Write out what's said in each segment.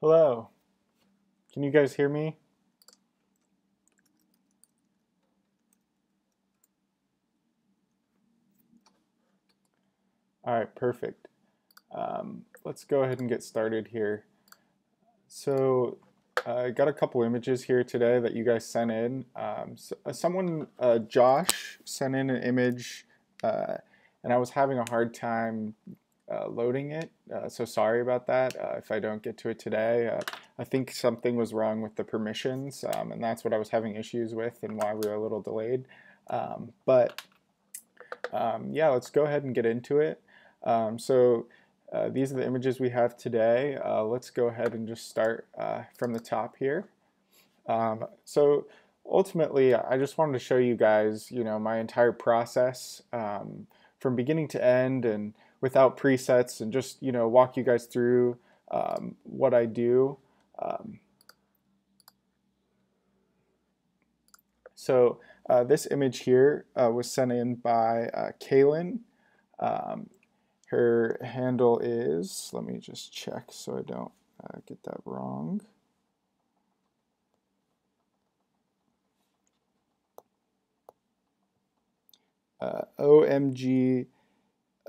Hello. Can you guys hear me? All right, perfect. Let's go ahead and get started here. So I got a couple images here today that you guys sent in. Josh, sent in an image, and I was having a hard time loading it. So sorry about that if I don't get to it today. I think something was wrong with the permissions, and that's what I was having issues with and why we were a little delayed. Yeah, let's go ahead and get into it. These are the images we have today. Let's go ahead and just start from the top here. Ultimately, I just wanted to show you guys, my entire process from beginning to end and without presets, and just, walk you guys through what I do. This image here was sent in by Kaylyn. Her handle is, let me just check so I don't get that wrong.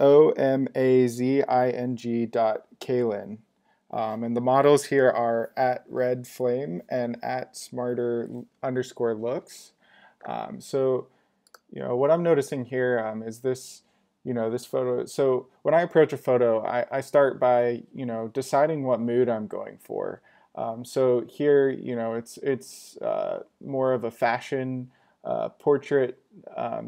OMAZING.Kaylyn. And the models here are at Red Flame and at Smarter_looks. What I'm noticing here is this, this photo. So when I approach a photo, I start by, deciding what mood I'm going for. So here, it's more of a fashion portrait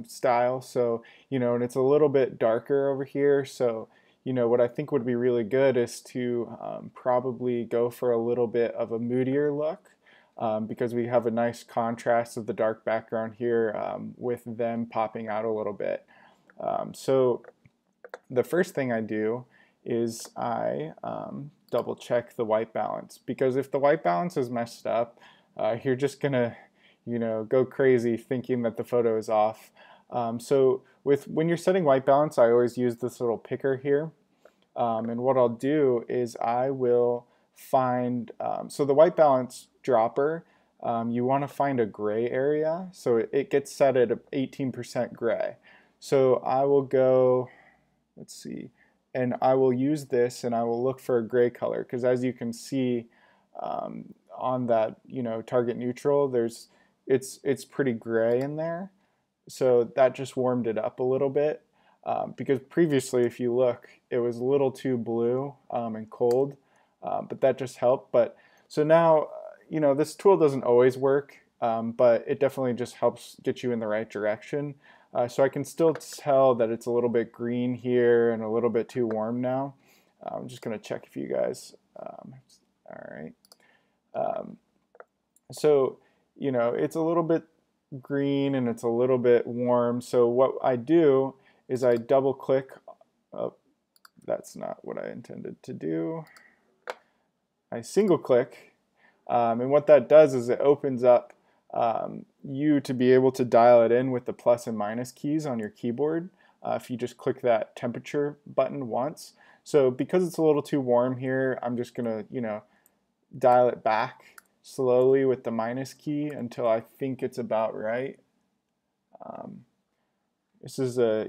style. So, and it's a little bit darker over here. So, what I think would be really good is to probably go for a little bit of a moodier look. Because we have a nice contrast of the dark background here with them popping out a little bit. So the first thing I do is I double check the white balance, because if the white balance is messed up, you're just gonna go crazy thinking that the photo is off. When you're setting white balance, I always use this little picker here, and what I'll do is I will find, so the white balance dropper, you want to find a gray area, so it gets set at 18% gray. So I will go, let's see, and I will use this and I will look for a gray color, because as you can see on that target neutral, it's pretty gray in there. So that just warmed it up a little bit, because previously, if you look, it was a little too blue and cold. But that just helped. But so now, this tool doesn't always work, but it definitely just helps get you in the right direction. So I can still tell that it's a little bit green here and a little bit too warm now. I'm just going to check if you guys, all right. It's a little bit green and it's a little bit warm. So what I do is I double click. Oh, that's not what I intended to do. I single click, and what that does is it opens up you to be able to dial it in with the plus and minus keys on your keyboard if you just click that temperature button once. So because it's a little too warm here, I'm just gonna dial it back slowly with the minus key until I think it's about right. This is a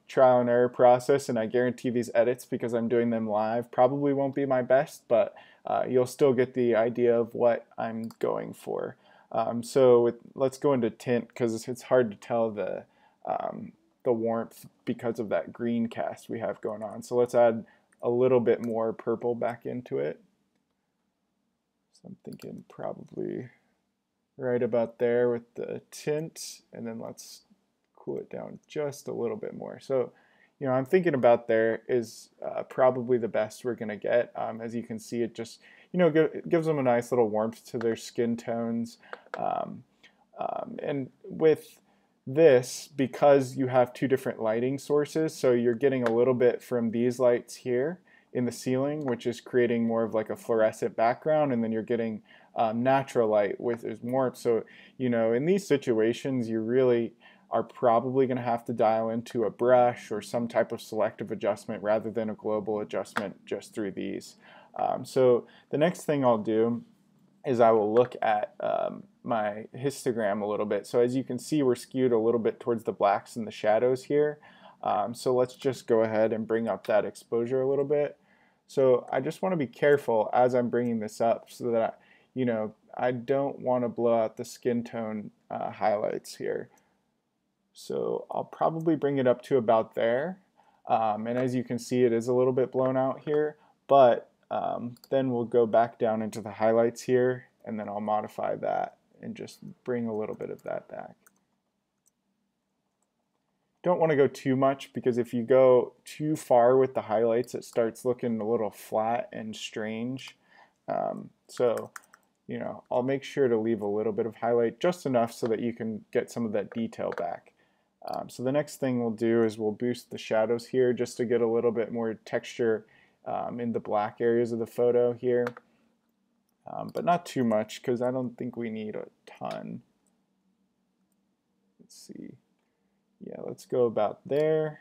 trial and error process, and I guarantee these edits, because I'm doing them live, probably won't be my best, but you'll still get the idea of what I'm going for. Let's go into tint, because it's hard to tell the warmth because of that green cast we have going on. So let's add a little bit more purple back into it. So I'm thinking probably right about there with the tint, and then let's cool it down just a little bit more. So, I'm thinking about there is probably the best we're going to get. As you can see, it just, gives them a nice little warmth to their skin tones. And with this, because you have two different lighting sources, so you're getting a little bit from these lights here in the ceiling, which is creating more of like a fluorescent background, and then you're getting natural light with its warmth. So, in these situations, you really are probably going to have to dial into a brush or some type of selective adjustment rather than a global adjustment just through these. So the next thing I'll do is I will look at my histogram a little bit. So as you can see, we're skewed a little bit towards the blacks and the shadows here. So let's just go ahead and bring up that exposure a little bit. So I just want to be careful as I'm bringing this up so that, I don't want to blow out the skin tone highlights here. So I'll probably bring it up to about there. And as you can see, it is a little bit blown out here, but then we'll go back down into the highlights here, and then I'll modify that and just bring a little bit of that back. Don't want to go too much, because if you go too far with the highlights, it starts looking a little flat and strange. So, I'll make sure to leave a little bit of highlight, just enough so that you can get some of that detail back. So the next thing we'll do is we'll boost the shadows here just to get a little bit more texture in the black areas of the photo here. But not too much, because I don't think we need a ton. Let's see. Yeah, let's go about there.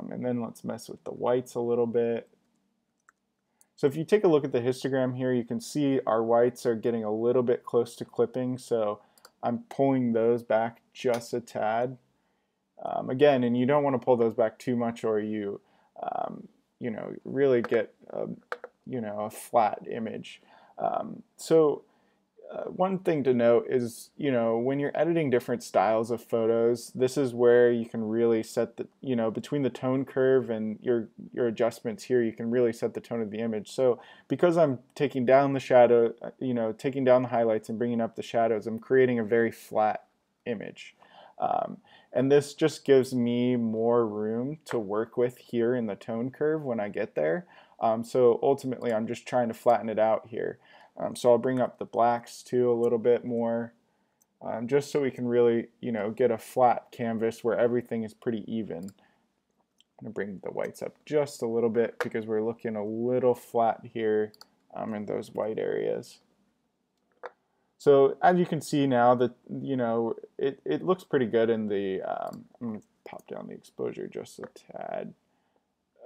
And then let's mess with the whites a little bit. So if you take a look at the histogram here, you can see our whites are getting a little bit close to clipping, so I'm pulling those back just a tad. Again, and you don't want to pull those back too much, or you really get a flat image. One thing to note is, when you're editing different styles of photos, this is where you can really set the, between the tone curve and your adjustments here, you can really set the tone of the image. So because I'm taking down the shadow, taking down the highlights and bringing up the shadows, I'm creating a very flat image. And this just gives me more room to work with here in the tone curve when I get there. So ultimately, I'm just trying to flatten it out here. So I'll bring up the blacks too a little bit more, just so we can really, get a flat canvas where everything is pretty even. I'm going to bring the whites up just a little bit because we're looking a little flat here in those white areas. So as you can see now that, it looks pretty good in the, I'm going to pop down the exposure just a tad.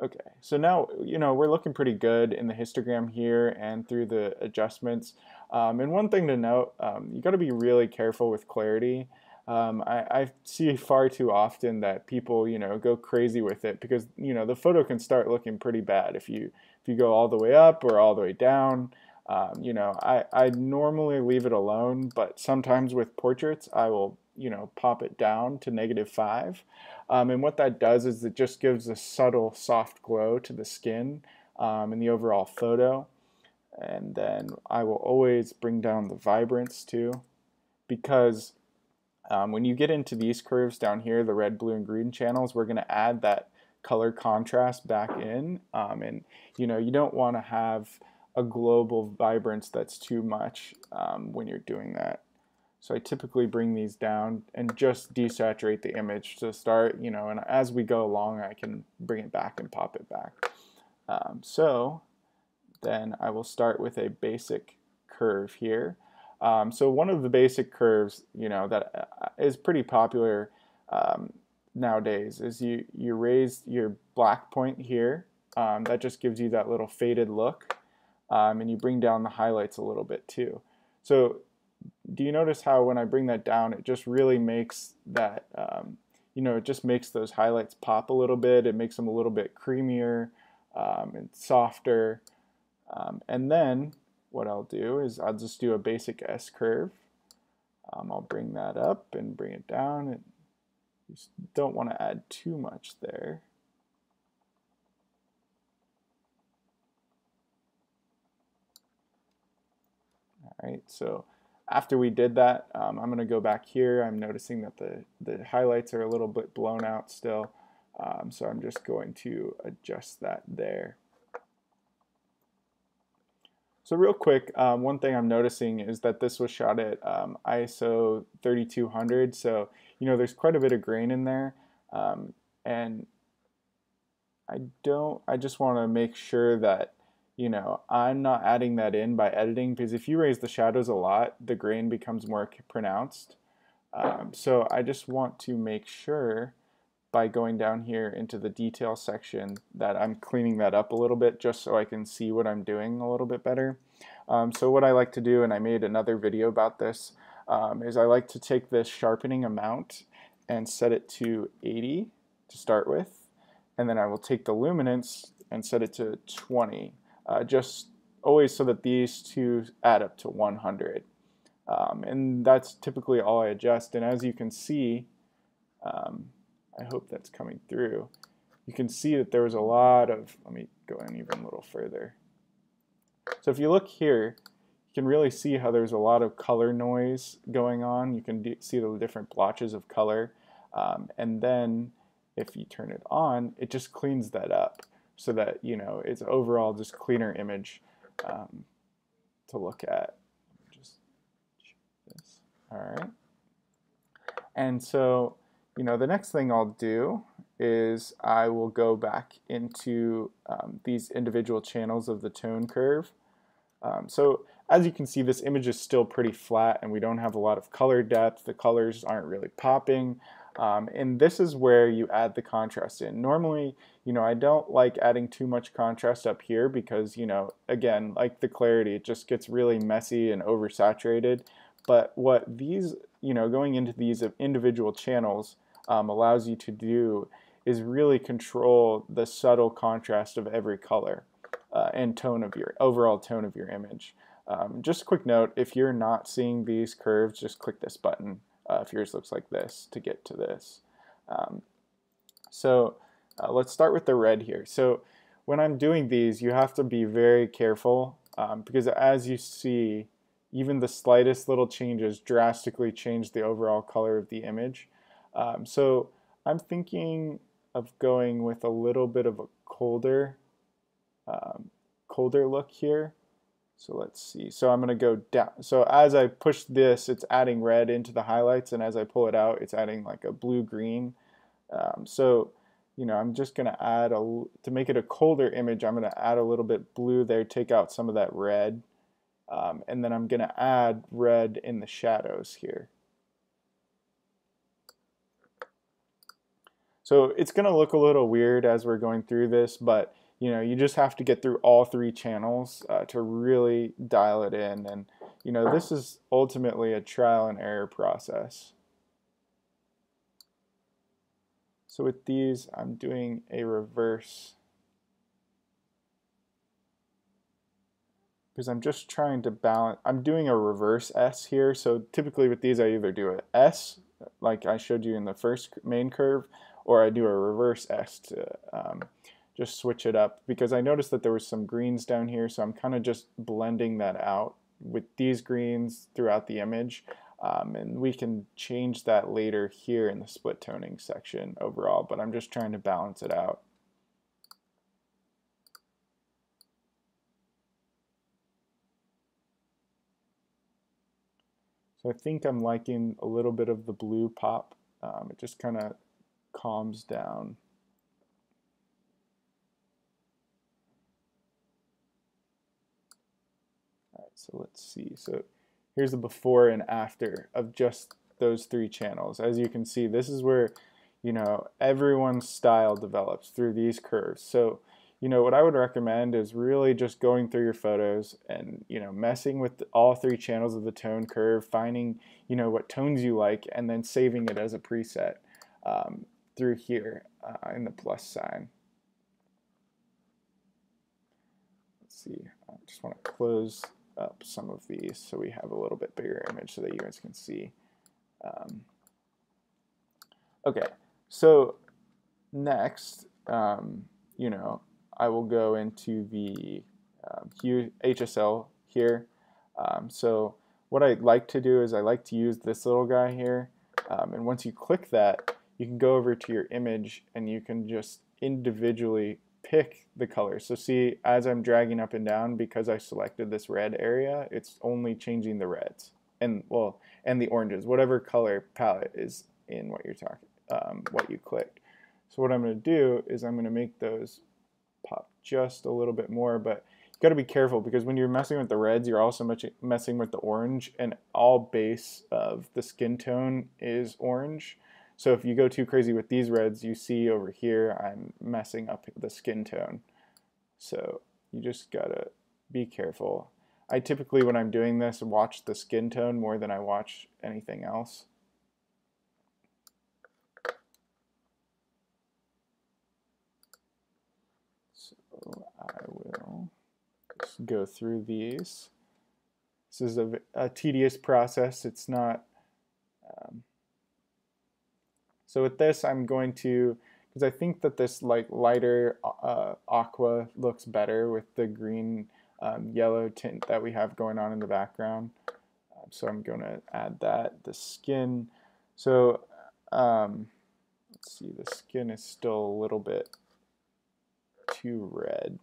Okay, so now, we're looking pretty good in the histogram here and through the adjustments. And one thing to note, you got to be really careful with clarity. I see far too often that people, go crazy with it because, the photo can start looking pretty bad if you go all the way up or all the way down. I normally leave it alone, but sometimes with portraits, I will, pop it down to -5. And what that does is it just gives a subtle soft glow to the skin in the overall photo. And then I will always bring down the vibrance too, because when you get into these curves down here, the red, blue, and green channels, we're going to add that color contrast back in. And you don't want to have a global vibrance that's too much when you're doing that. So I typically bring these down and just desaturate the image to start, and as we go along, I can bring it back and pop it back. So then I will start with a basic curve here. So one of the basic curves, that is pretty popular nowadays is you raise your black point here. That just gives you that little faded look. And you bring down the highlights a little bit too. So do you notice how when I bring that down, it just really makes that, it just makes those highlights pop a little bit. It makes them a little bit creamier and softer. And then what I'll do is I'll just do a basic S curve. I'll bring that up and bring it down. And you just don't want to add too much there. All right, so after we did that, I'm going to go back here. I'm noticing that the highlights are a little bit blown out still, so I'm just going to adjust that there. So real quick, one thing I'm noticing is that this was shot at ISO 3200, so there's quite a bit of grain in there, and I just want to make sure that I'm not adding that in by editing, because if you raise the shadows a lot, the grain becomes more pronounced. So I just want to make sure by going down here into the detail section that I'm cleaning that up a little bit just so I can see what I'm doing a little bit better. So what I like to do, and I made another video about this, is I like to take this sharpening amount and set it to 80 to start with, and then I will take the luminance and set it to 20, just always so that these two add up to 100. And that's typically all I adjust, and as you can see, I hope that's coming through. You can see that there was a lot of, let me go in even a little further. So if you look here, you can really see how there's a lot of color noise going on. You can see the different blotches of color. And then if you turn it on, it just cleans that up so that, you know, it's overall just cleaner image to look at. Just check this. All right. And so, you know, the next thing I'll do is I will go back into these individual channels of the tone curve. So as you can see, this image is still pretty flat and we don't have a lot of color depth. The colors aren't really popping. And this is where you add the contrast in. Normally, you know, I don't like adding too much contrast up here because, you know, again, like the clarity, it just gets really messy and oversaturated. But what these, you know, going into these individual channels allows you to do is really control the subtle contrast of every color and tone of your overall tone of your image. Just a quick note, if you're not seeing these curves, just click this button if yours looks like this to get to this. So let's start with the red here. So when I'm doing these, you have to be very careful because as you see, even the slightest little changes drastically change the overall color of the image. So I'm thinking of going with a little bit of a colder look here. So let's see. So I'm going to go down. So as I push this, it's adding red into the highlights, and as I pull it out, it's adding like a blue-green. So, you know, I'm just going to add to make it a colder image, I'm going to add a little bit blue there, take out some of that red, and then I'm going to add red in the shadows here. So it's going to look a little weird as we're going through this, but you know, you just have to get through all three channels to really dial it in. And you know, this is ultimately a trial and error process. So with these, I'm doing a reverse because I'm just trying to balance. I'm doing a reverse S here. So typically with these, I either do an S, like I showed you in the first main curve, or I do a reverse S to just switch it up, because I noticed that there was some greens down here, so I'm kind of just blending that out with these greens throughout the image, and we can change that later here in the split toning section overall, but I'm just trying to balance it out. So I think I'm liking a little bit of the blue pop. It just kind of calms down. So let's see. So here's the before and after of just those three channels. As you can see, this is where, you know, everyone's style develops through these curves. So, you know, what I would recommend is really just going through your photos and, you know, messing with all three channels of the tone curve, finding, you know, what tones you like, and then saving it as a preset through here in the plus sign. Let's see. I just want to close up some of these so we have a little bit bigger image so that you guys can see. Okay, so next, you know, I will go into the hue HSL here. So what I like to do is I like to use this little guy here, and once you click that, you can go over to your image and you can just individually pick the colors. So see, as I'm dragging up and down, because I selected this red area, it's only changing the reds and, well, and the oranges, whatever color palette is in what you're talking, what you clicked. So what I'm going to do is I'm going to make those pop just a little bit more, but you got to be careful because when you're messing with the reds, you're also messing with the orange, and all base of the skin tone is orange. So if you go too crazy with these reds, you see over here I'm messing up the skin tone. So you just gotta be careful. I typically, when I'm doing this, watch the skin tone more than I watch anything else. So I will just go through these. This is a tedious process. It's not. So with this, I'm going to, because I think that this like lighter aqua looks better with the green yellow tint that we have going on in the background. So I'm going to add that. The skin. So let's see, the skin is still a little bit too red.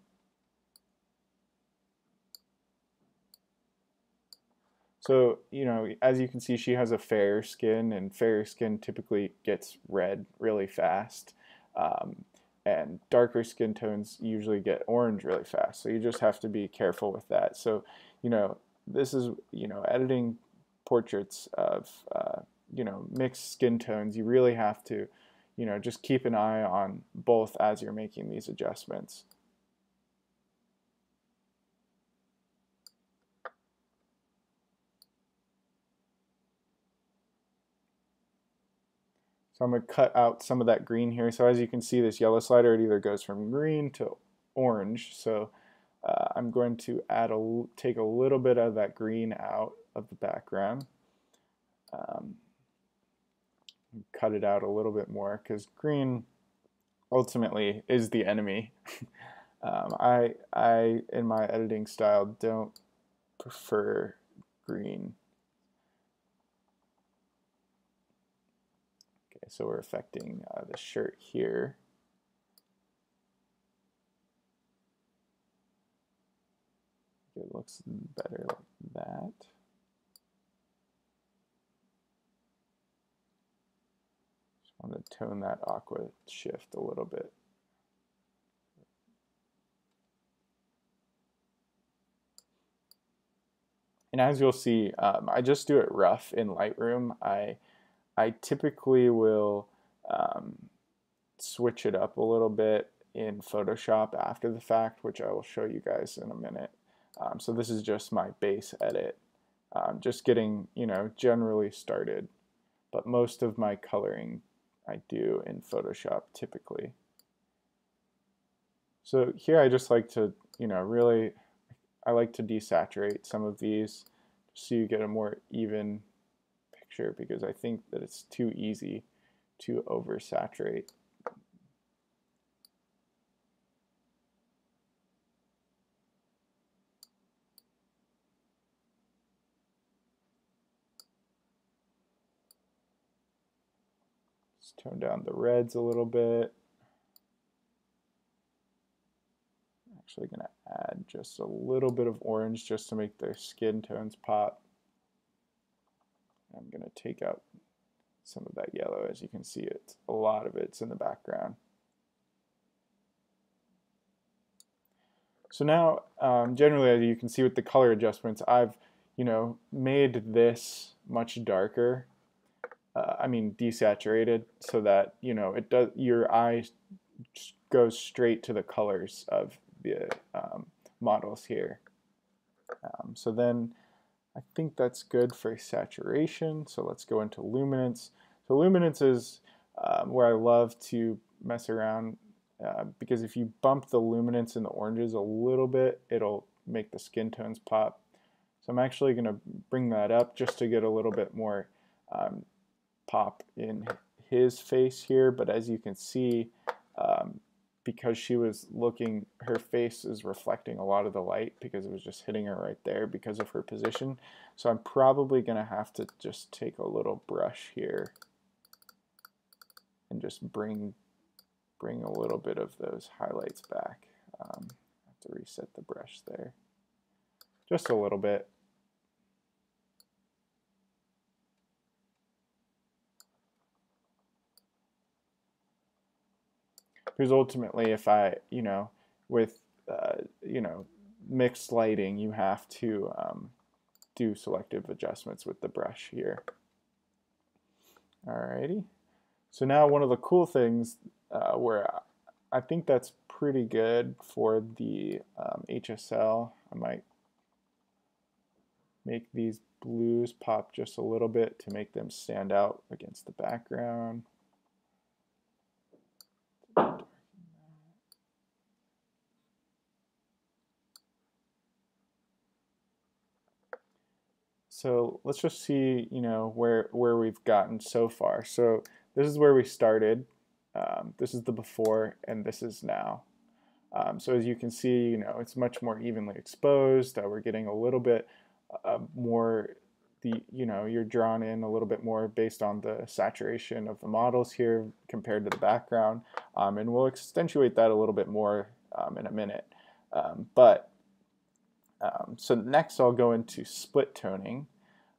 So, you know, as you can see, she has a fair skin, and fair skin typically gets red really fast. And darker skin tones usually get orange really fast. So you just have to be careful with that. So, you know, this is, you know, editing portraits of, you know, mixed skin tones. You really have to, you know, just keep an eye on both as you're making these adjustments. So I'm going to cut out some of that green here. So as you can see, this yellow slider, it either goes from green to orange. So I'm going to take a little bit of that green out of the background. Cut it out a little bit more because green ultimately is the enemy. I, in my editing style, don't prefer green. Okay, so we're affecting the shirt here. It looks better like that. Just want to tone that aqua shift a little bit. And as you'll see, I just do it rough in Lightroom. I typically will switch it up a little bit in Photoshop after the fact, which I will show you guys in a minute. So this is just my base edit, just getting, you know, generally started. But most of my coloring I do in Photoshop typically. So here I just like to, you know, really, I like to desaturate some of these so you get a more even picture, because I think that it's too easy to oversaturate. Just tone down the reds a little bit. I'm actually going to add just a little bit of orange just to make their skin tones pop. I'm going to take out some of that yellow. As you can see, it's a lot of it's in the background. So now, generally, as you can see with the color adjustments, I've, you know, made this much darker. I mean, desaturated, so that, you know, it does, your eye goes straight to the colors of the models here. So then I think that's good for saturation. So let's go into luminance. So luminance is where I love to mess around, because if you bump the luminance in the oranges a little bit, it'll make the skin tones pop. So I'm actually going to bring that up just to get a little bit more pop in his face here. But as you can see, because she was looking, her face is reflecting a lot of the light because it was just hitting her right there because of her position. So I'm probably going to have to just take a little brush here and just bring a little bit of those highlights back. I have to reset the brush there just a little bit. Because ultimately, if I, you know, with, you know, mixed lighting, you have to do selective adjustments with the brush here. Alrighty. So now one of the cool things where I think that's pretty good for the HSL, I might make these blues pop just a little bit to make them stand out against the background. So let's just see, you know, where we've gotten so far. So this is where we started. This is the before, and this is now. So as you can see, you know, it's much more evenly exposed. We're getting a little bit more, you know, you're drawn in a little bit more based on the saturation of the models here compared to the background. And we'll accentuate that a little bit more in a minute. So next I'll go into split toning.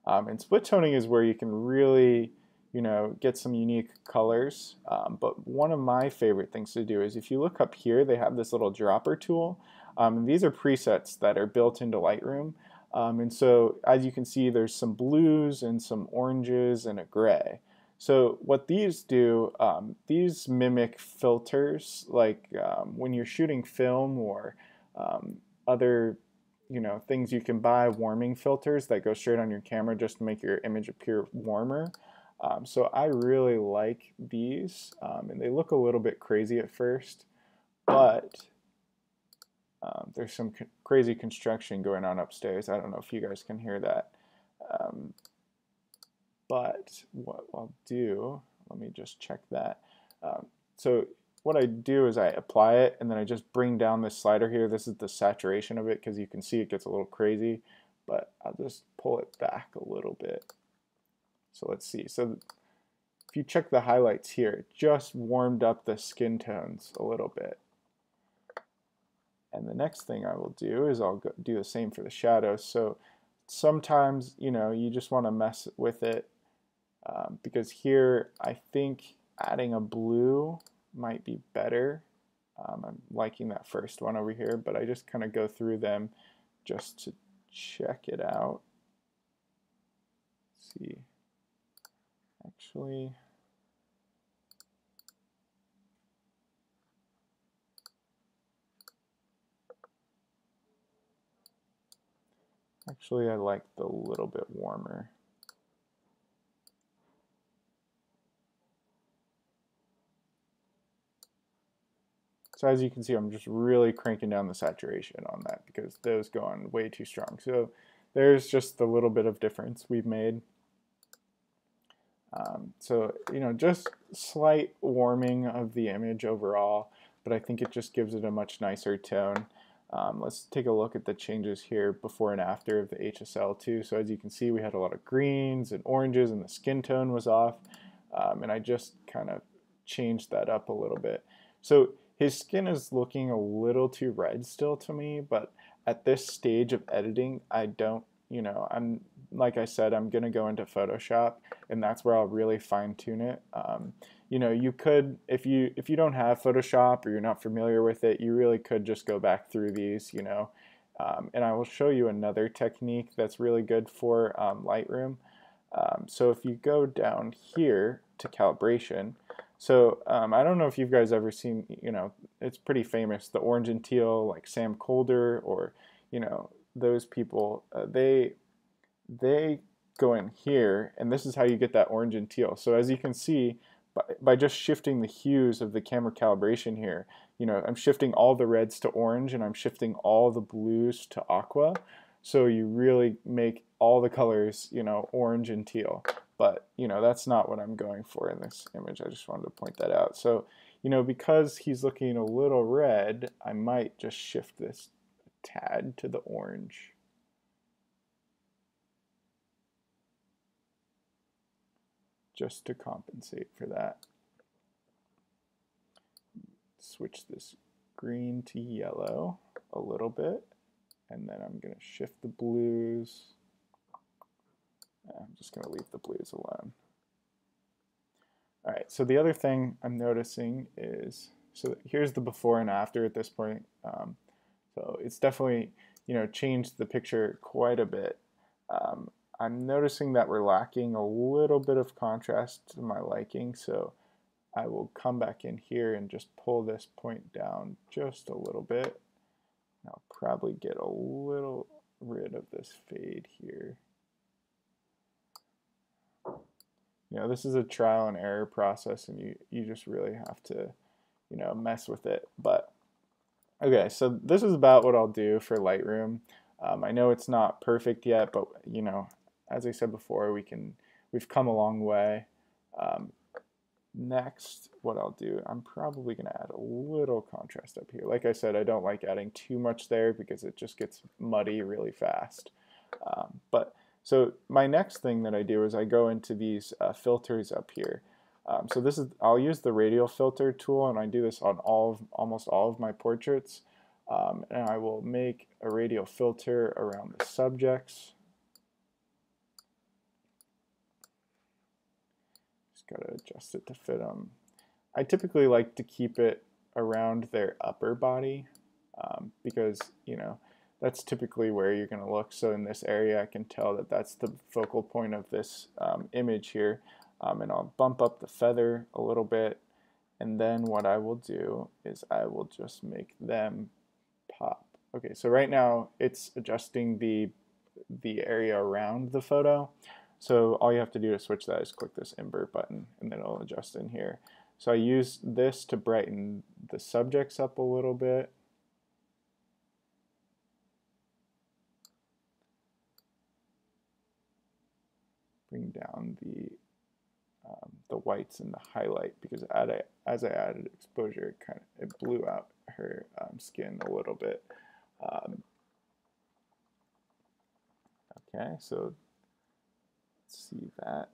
And split toning is where you can really, you know, get some unique colors. But one of my favorite things to do is if you look up here, they have this little dropper tool. And these are presets that are built into Lightroom. And so as you can see, there's some blues and some oranges and a gray. So what these do, these mimic filters, like when you're shooting film or other, you know, things you can buy, warming filters that go straight on your camera just to make your image appear warmer. So I really like these, and they look a little bit crazy at first, but there's some crazy construction going on upstairs. I don't know if you guys can hear that. But what I'll do, let me just check that. So what I do is I apply it and then I just bring down this slider here. This is the saturation of it because you can see it gets a little crazy, but I'll just pull it back a little bit. So let's see. So if you check the highlights here, it just warmed up the skin tones a little bit. And the next thing I will do is I'll do the same for the shadows. So sometimes, you know, you just want to mess with it because here I think adding a blue might be better. I'm liking that first one over here, but I just kind of go through them just to check it out. Let's see, actually I like the little bit warmer. So as you can see, I'm just really cranking down the saturation on that because those go on way too strong. So there's just the little bit of difference we've made. So, you know, just slight warming of the image overall, but I think it just gives it a much nicer tone. Let's take a look at the changes here before and after of the HSL too. So as you can see, we had a lot of greens and oranges and the skin tone was off. And I just kind of changed that up a little bit. So his skin is looking a little too red still to me, but at this stage of editing, I don't, you know, like I said, I'm going to go into Photoshop, and that's where I'll really fine tune it. You know, you could, if you don't have Photoshop or you're not familiar with it, you really could just go back through these, you know. And I will show you another technique that's really good for Lightroom. So if you go down here to calibration, so I don't know if you guys ever seen, you know, it's pretty famous, the orange and teal, like Sam Colder or, you know, those people, they go in here, and this is how you get that orange and teal. So as you can see, by just shifting the hues of the camera calibration here, you know, I'm shifting all the reds to orange and I'm shifting all the blues to aqua. So you really make all the colors, you know, orange and teal. But, you know, that's not what I'm going for in this image. I just wanted to point that out. So, you know, because he's looking a little red, I might just shift this a tad to the orange. Just to compensate for that. Switch this green to yellow a little bit, and then I'm going to shift the blues. I'm just going to leave the blues alone. All right, so the other thing I'm noticing is, so here's the before and after at this point. So it's definitely, you know, changed the picture quite a bit. I'm noticing that we're lacking a little bit of contrast to my liking, so I will come back in here and just pull this point down just a little bit. I'll probably get a little rid of this fade here. You know, this is a trial and error process, and you just really have to, you know, mess with it. But okay, so this is about what I'll do for Lightroom. I know it's not perfect yet, but you know, as I said before, we've come a long way. Next, what I'll do, I'm probably going to add a little contrast up here. Like I said, I don't like adding too much there because it just gets muddy really fast. So my next thing that I do is I go into these filters up here. So I'll use the Radial filter tool, and I do this on almost all of my portraits. And I will make a radial filter around the subjects. Got to adjust it to fit them. I typically like to keep it around their upper body because, you know, that's typically where you're going to look. So in this area, I can tell that that's the focal point of this image here. And I'll bump up the feather a little bit. And then what I will do is I will just make them pop. Okay, so right now it's adjusting the area around the photo. So all you have to do to switch that is click this invert button, and then it'll adjust in here. So I use this to brighten the subjects up a little bit. Bring down the whites and the highlight, because as I added exposure, it blew out her skin a little bit. Okay, so let's see that.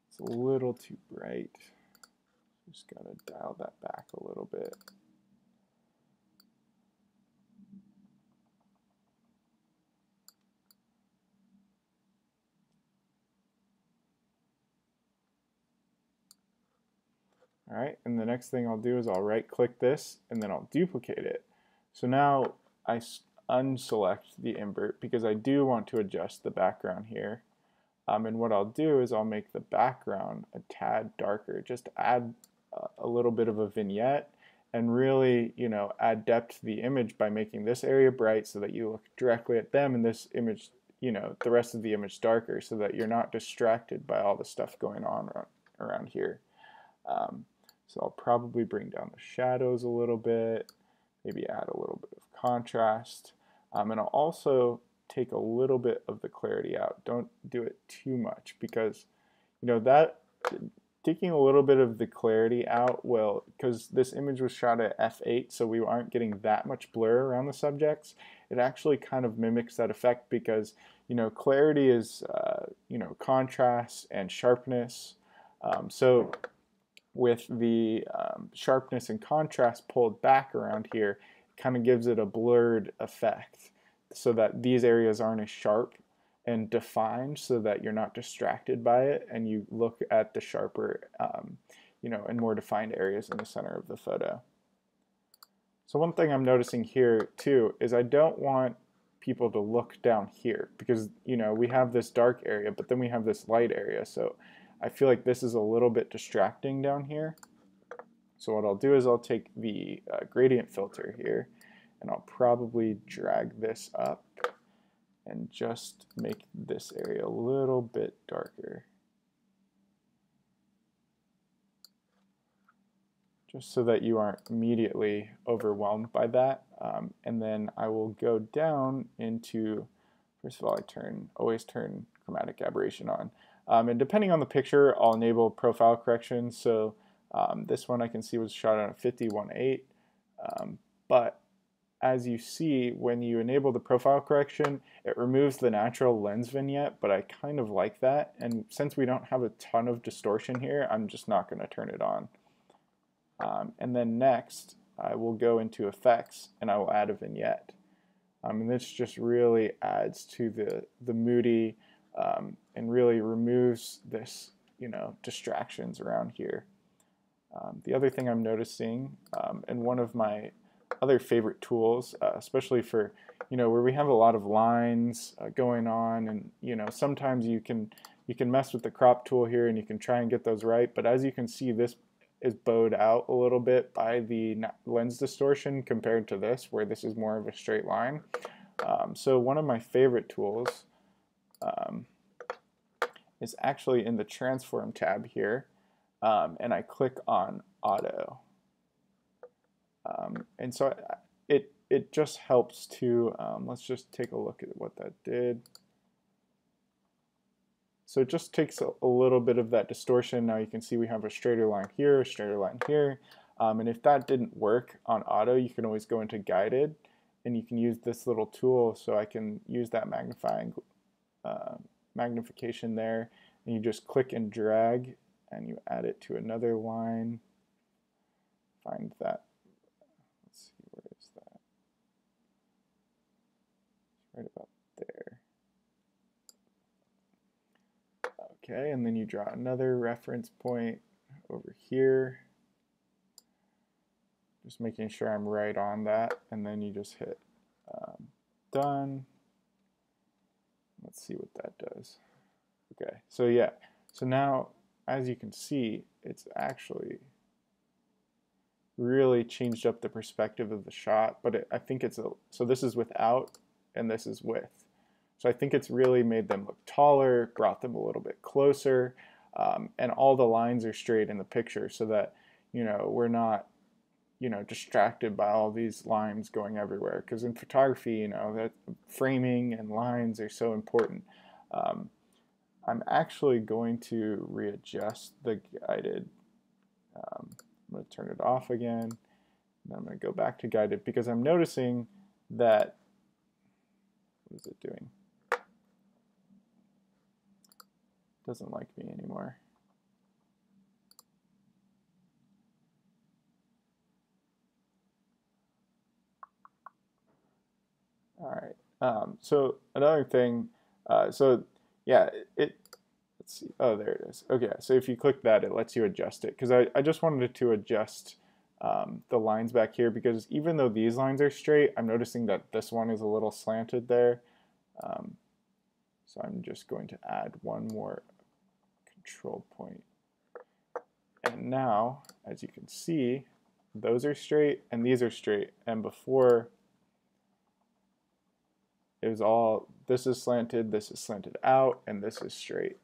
It's a little too bright. Just gotta dial that back a little bit. All right, and the next thing I'll do is I'll right click this and then I'll duplicate it. So now I unselect the invert because I do want to adjust the background here. And what I'll do is I'll make the background a tad darker, just add a little bit of a vignette and really, you know, add depth to the image by making this area bright so that you look directly at them, and this image, you know, the rest of the image darker so that you're not distracted by all the stuff going on around here. So I'll probably bring down the shadows a little bit, maybe add a little bit of contrast, and I'll also take a little bit of the clarity out. Don't do it too much because, you know, that taking a little bit of the clarity out will, because this image was shot at f8, so we aren't getting that much blur around the subjects. It actually kind of mimics that effect because, you know, clarity is, you know, contrast and sharpness. So with the sharpness and contrast pulled back around here, it kind of gives it a blurred effect so that these areas aren't as sharp and defined so that you're not distracted by it and you look at the sharper, you know, and more defined areas in the center of the photo. So one thing I'm noticing here too is I don't want people to look down here because, you know, we have this dark area, but then we have this light area. So I feel like this is a little bit distracting down here. So what I'll do is I'll take the gradient filter here and I'll probably drag this up and just make this area a little bit darker. Just so that you aren't immediately overwhelmed by that. And then I will go down into, first of all, always turn Chromatic Aberration on. And depending on the picture, I'll enable profile correction. So this one I can see was shot on a 51.8. But as you see, when you enable the profile correction, it removes the natural lens vignette, but I kind of like that. And since we don't have a ton of distortion here, I'm just not going to turn it on. And then next, I will go into effects and I will add a vignette. And this just really adds to the moody and really removes this, you know, distractions around here. The other thing I'm noticing, and one of my other favorite tools, especially for, where we have a lot of lines going on, and sometimes you can mess with the crop tool here and you can try and get those right, but as you can see, this is bowed out a little bit by the lens distortion compared to this, where this is more of a straight line. So one of my favorite tools is actually in the Transform tab here, and I click on Auto. And so it just helps to, let's just take a look at what that did. So it just takes a little bit of that distortion. Now you can see we have a straighter line here, a straighter line here. And if that didn't work on auto, you can always go into guided, and you can use this little tool. So I can use that magnification there, and you just click and drag, and you add it to another line. Find that. Let's see, where is that? It's right about there. Okay, and then you draw another reference point over here. Just making sure I'm right on that, and then you just hit done. Let's see what that does. Okay, so yeah, so now as you can see, it's actually really changed up the perspective of the shot, but I think it's so this is without and this is with. So I think it's really made them look taller, brought them a little bit closer, and all the lines are straight in the picture so that, we're not, distracted by all these lines going everywhere. Because in photography, that framing and lines are so important. I'm actually going to readjust the guided. I'm going to turn it off again. Then I'm going to go back to guided because I'm noticing that, what is it doing? Doesn't like me anymore. All right. So another thing. So yeah, let's see. Oh, there it is. Okay. So if you click that, it lets you adjust it. Because I just wanted to adjust the lines back here, because even though these lines are straight, I'm noticing that this one is a little slanted there. So I'm just going to add one more control point. And now, as you can see, those are straight and these are straight. And before, it was all, this is slanted out, and this is straight.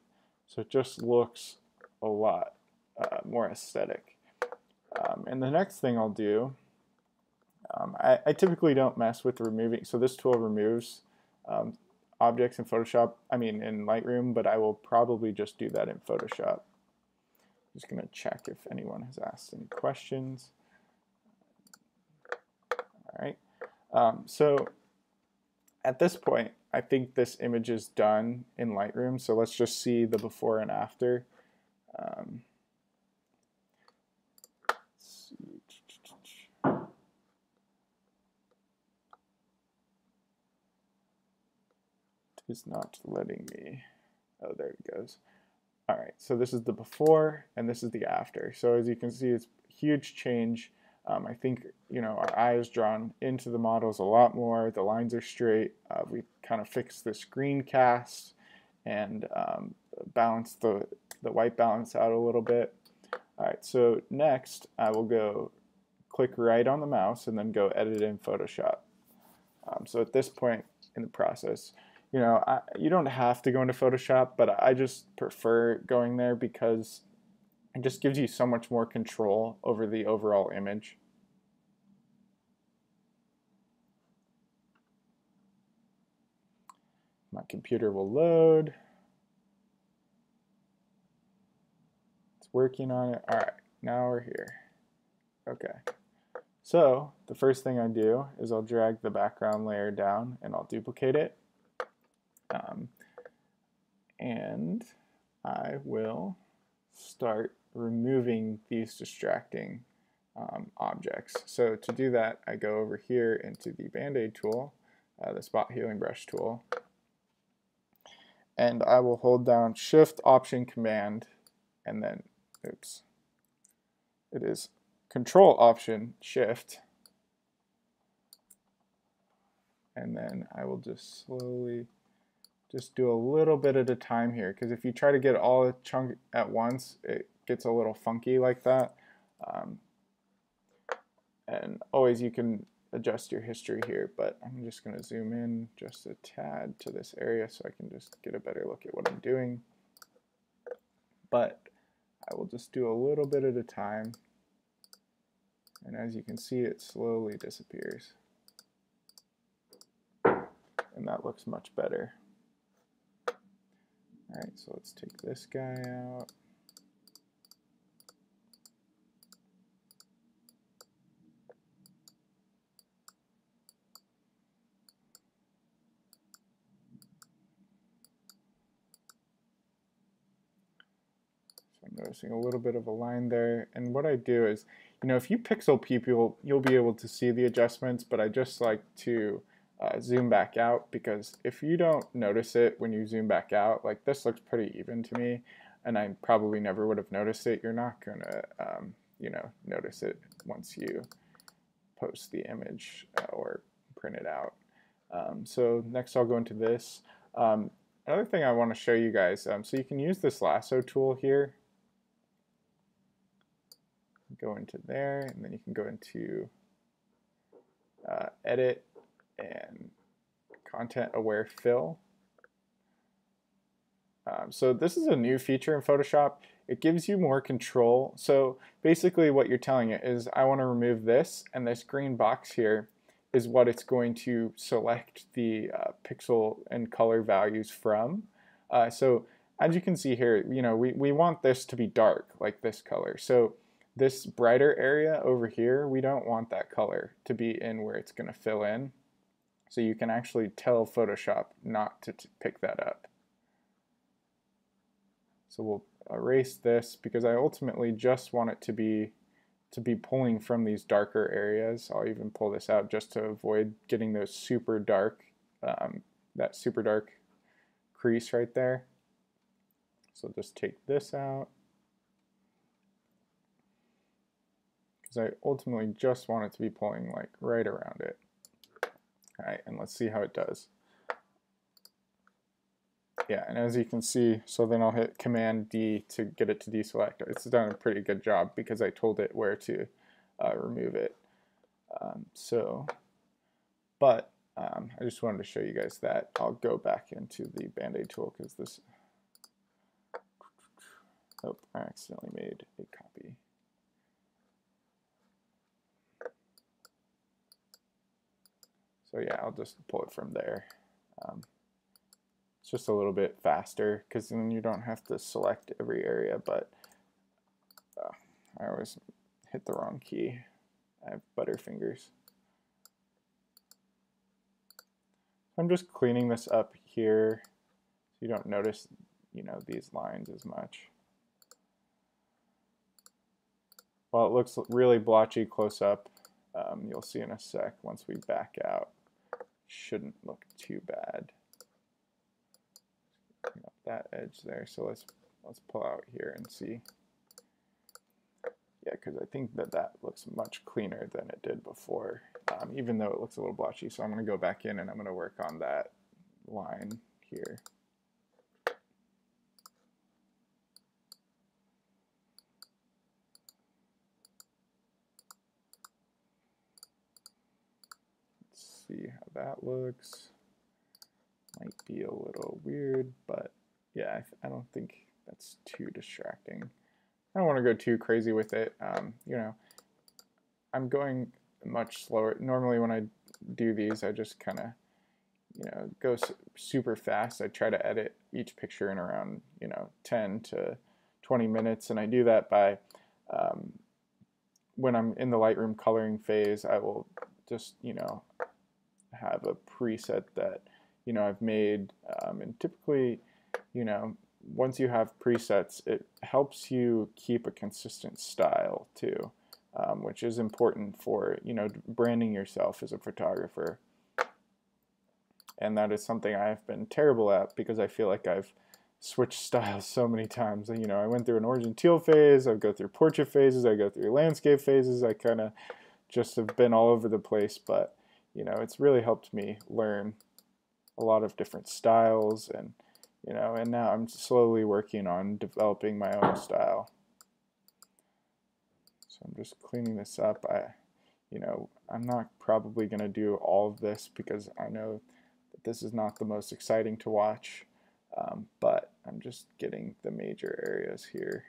So it just looks a lot more aesthetic. And the next thing I'll do, I typically don't mess with removing, so this tool removes objects in Photoshop, in Lightroom, but I will probably just do that in Photoshop. I'm just going to check if anyone has asked any questions. All right. So at this point, I think this image is done in Lightroom. So let's just see the before and after. Let's see. It is not letting me. Oh, there it goes. All right, so this is the before and this is the after. So as you can see, it's a huge change. I think, our eye is drawn into the models a lot more. The lines are straight. We kind of fixed the screen cast and balanced the white balance out a little bit. All right, so next I will go click right on the mouse and then go edit in Photoshop. So at this point in the process, you don't have to go into Photoshop, but I just prefer going there because it just gives you so much more control over the overall image. My computer will load. It's working on it. All right, now we're here. Okay. So the first thing I do is I'll drag the background layer down and I'll duplicate it. And I will start removing these distracting objects. So to do that, I go over here into the Band-Aid tool, the Spot Healing Brush tool, and I will hold down Shift, Option, Command, and then, oops, it is Control, Option, Shift, and then I will just slowly just do a little bit at a time here, because if you try to get all the chunk at once, it gets a little funky like that. And always you can adjust your history here, but I'm just going to zoom in just a tad to this area so I can just get a better look at what I'm doing. But I will just do a little bit at a time, and as you can see, it slowly disappears. And that looks much better. Alright, so let's take this guy out. So I'm noticing a little bit of a line there. And what I do is, if you pixel peep, you'll be able to see the adjustments, but I just like to zoom back out, because if you don't notice it when you zoom back out, like this looks pretty even to me, and I probably never would have noticed it. You're not going to, notice it once you post the image or print it out. So next I'll go into this. Another thing I want to show you guys, so you can use this lasso tool here. Go into there, and then you can go into edit and content aware fill. So this is a new feature in Photoshop. It gives you more control. So basically what you're telling it is, I want to remove this, and this green box here is what it's going to select the pixel and color values from. So as you can see here, we want this to be dark, like this color. So this brighter area over here, we don't want that color to be in where it's going to fill in. So you can actually tell Photoshop not to pick that up. So we'll erase this, because I ultimately just want it to be pulling from these darker areas. I'll even pull this out just to avoid getting those super dark, that super dark crease right there. So just take this out, because I ultimately just want it to be pulling like right around it. All right, and let's see how it does. Yeah, and as you can see, so then I'll hit Command D to get it to deselect. It's done a pretty good job, because I told it where to remove it. I just wanted to show you guys that. I'll go back into the Band-Aid tool, because this, oh, I accidentally made a copy. So yeah, I'll just pull it from there. It's just a little bit faster, because then you don't have to select every area, but I always hit the wrong key. I have butterfingers. I'm just cleaning this up here so you don't notice, these lines as much. While it looks really blotchy close up, you'll see in a sec once we back out, shouldn't look too bad. Clean up that edge there. So let's pull out here and see. Yeah, because I think that looks much cleaner than it did before, even though it looks a little blotchy. So I'm going to go back in and I'm going to work on that line here. Let's see how that looks. Might be a little weird, but yeah, I don't think that's too distracting. I don't want to go too crazy with it. I'm going much slower. Normally when I do these, I just kind of, go super fast. I try to edit each picture in around, 10 to 20 minutes, and I do that by, when I'm in the Lightroom coloring phase, I will just, have a preset that, I've made, and typically, once you have presets, it helps you keep a consistent style too, which is important for, branding yourself as a photographer. And that is something I've been terrible at, because I feel like I've switched styles so many times. I went through an orange and teal phase, I go through portrait phases, I go through landscape phases. I kind of just have been all over the place, but you know, it's really helped me learn a lot of different styles, and you know, and now I'm slowly working on developing my own style. So I'm just cleaning this up. You know, I'm not probably going to do all of this because I know that this is not the most exciting to watch, but I'm just getting the major areas here.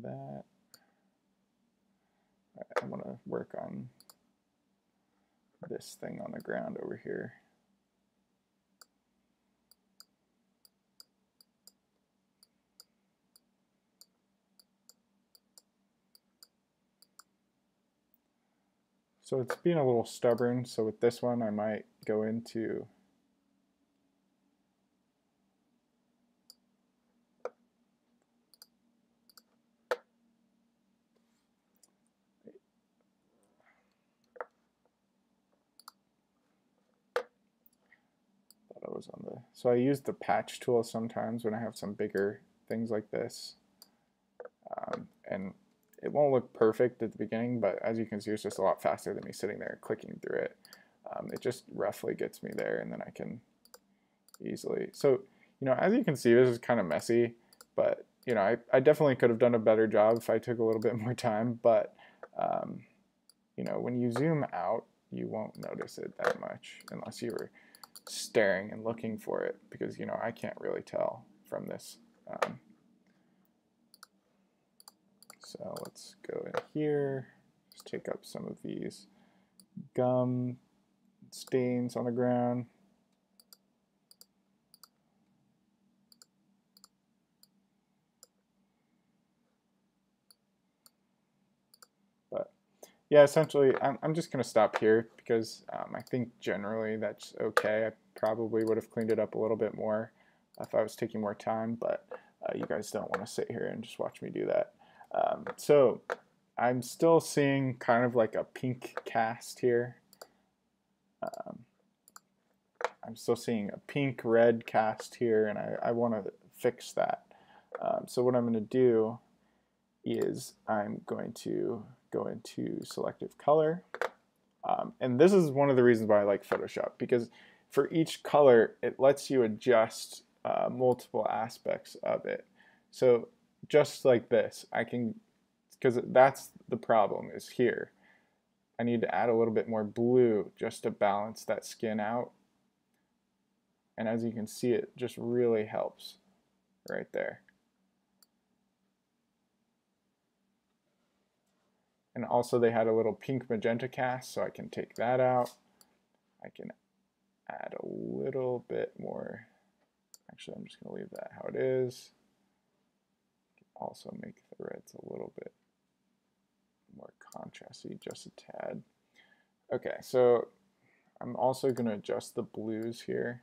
That. I want to work on this thing on the ground over here. So it's being a little stubborn, so with this one I might go into thought I was on the, so I use the patch tool sometimes when I have some bigger things like this, and it won't look perfect at the beginning, but as you can see, it's just a lot faster than me sitting there clicking through it. It just roughly gets me there, and then I can easily, so you know, as you can see, this is kind of messy, but you know, I definitely could have done a better job if I took a little bit more time, but you know, when you zoom out, you won't notice it that much unless you were staring and looking for it, because you know, I can't really tell from this. So let's go in here, just take up some of these gum stains on the ground. But yeah, essentially, I'm just going to stop here because I think generally that's okay. I probably would have cleaned it up a little bit more if I was taking more time, but you guys don't want to sit here and just watch me do that. So I'm still seeing kind of like a pink cast here. I'm still seeing a pink-red cast here, and I want to fix that. So what I'm going to do is I'm going to go into Selective Color. And this is one of the reasons why I like Photoshop, because for each color, it lets you adjust multiple aspects of it. So just like this, I can, because that's the problem is here. I need to add a little bit more blue just to balance that skin out. And as you can see, it just really helps right there. And also they had a little pink magenta cast, so I can take that out. I can add a little bit more. Actually, I'm just going to leave that how it is. Also make the reds a little bit more contrasty, just a tad. Okay, so I'm also going to adjust the blues here.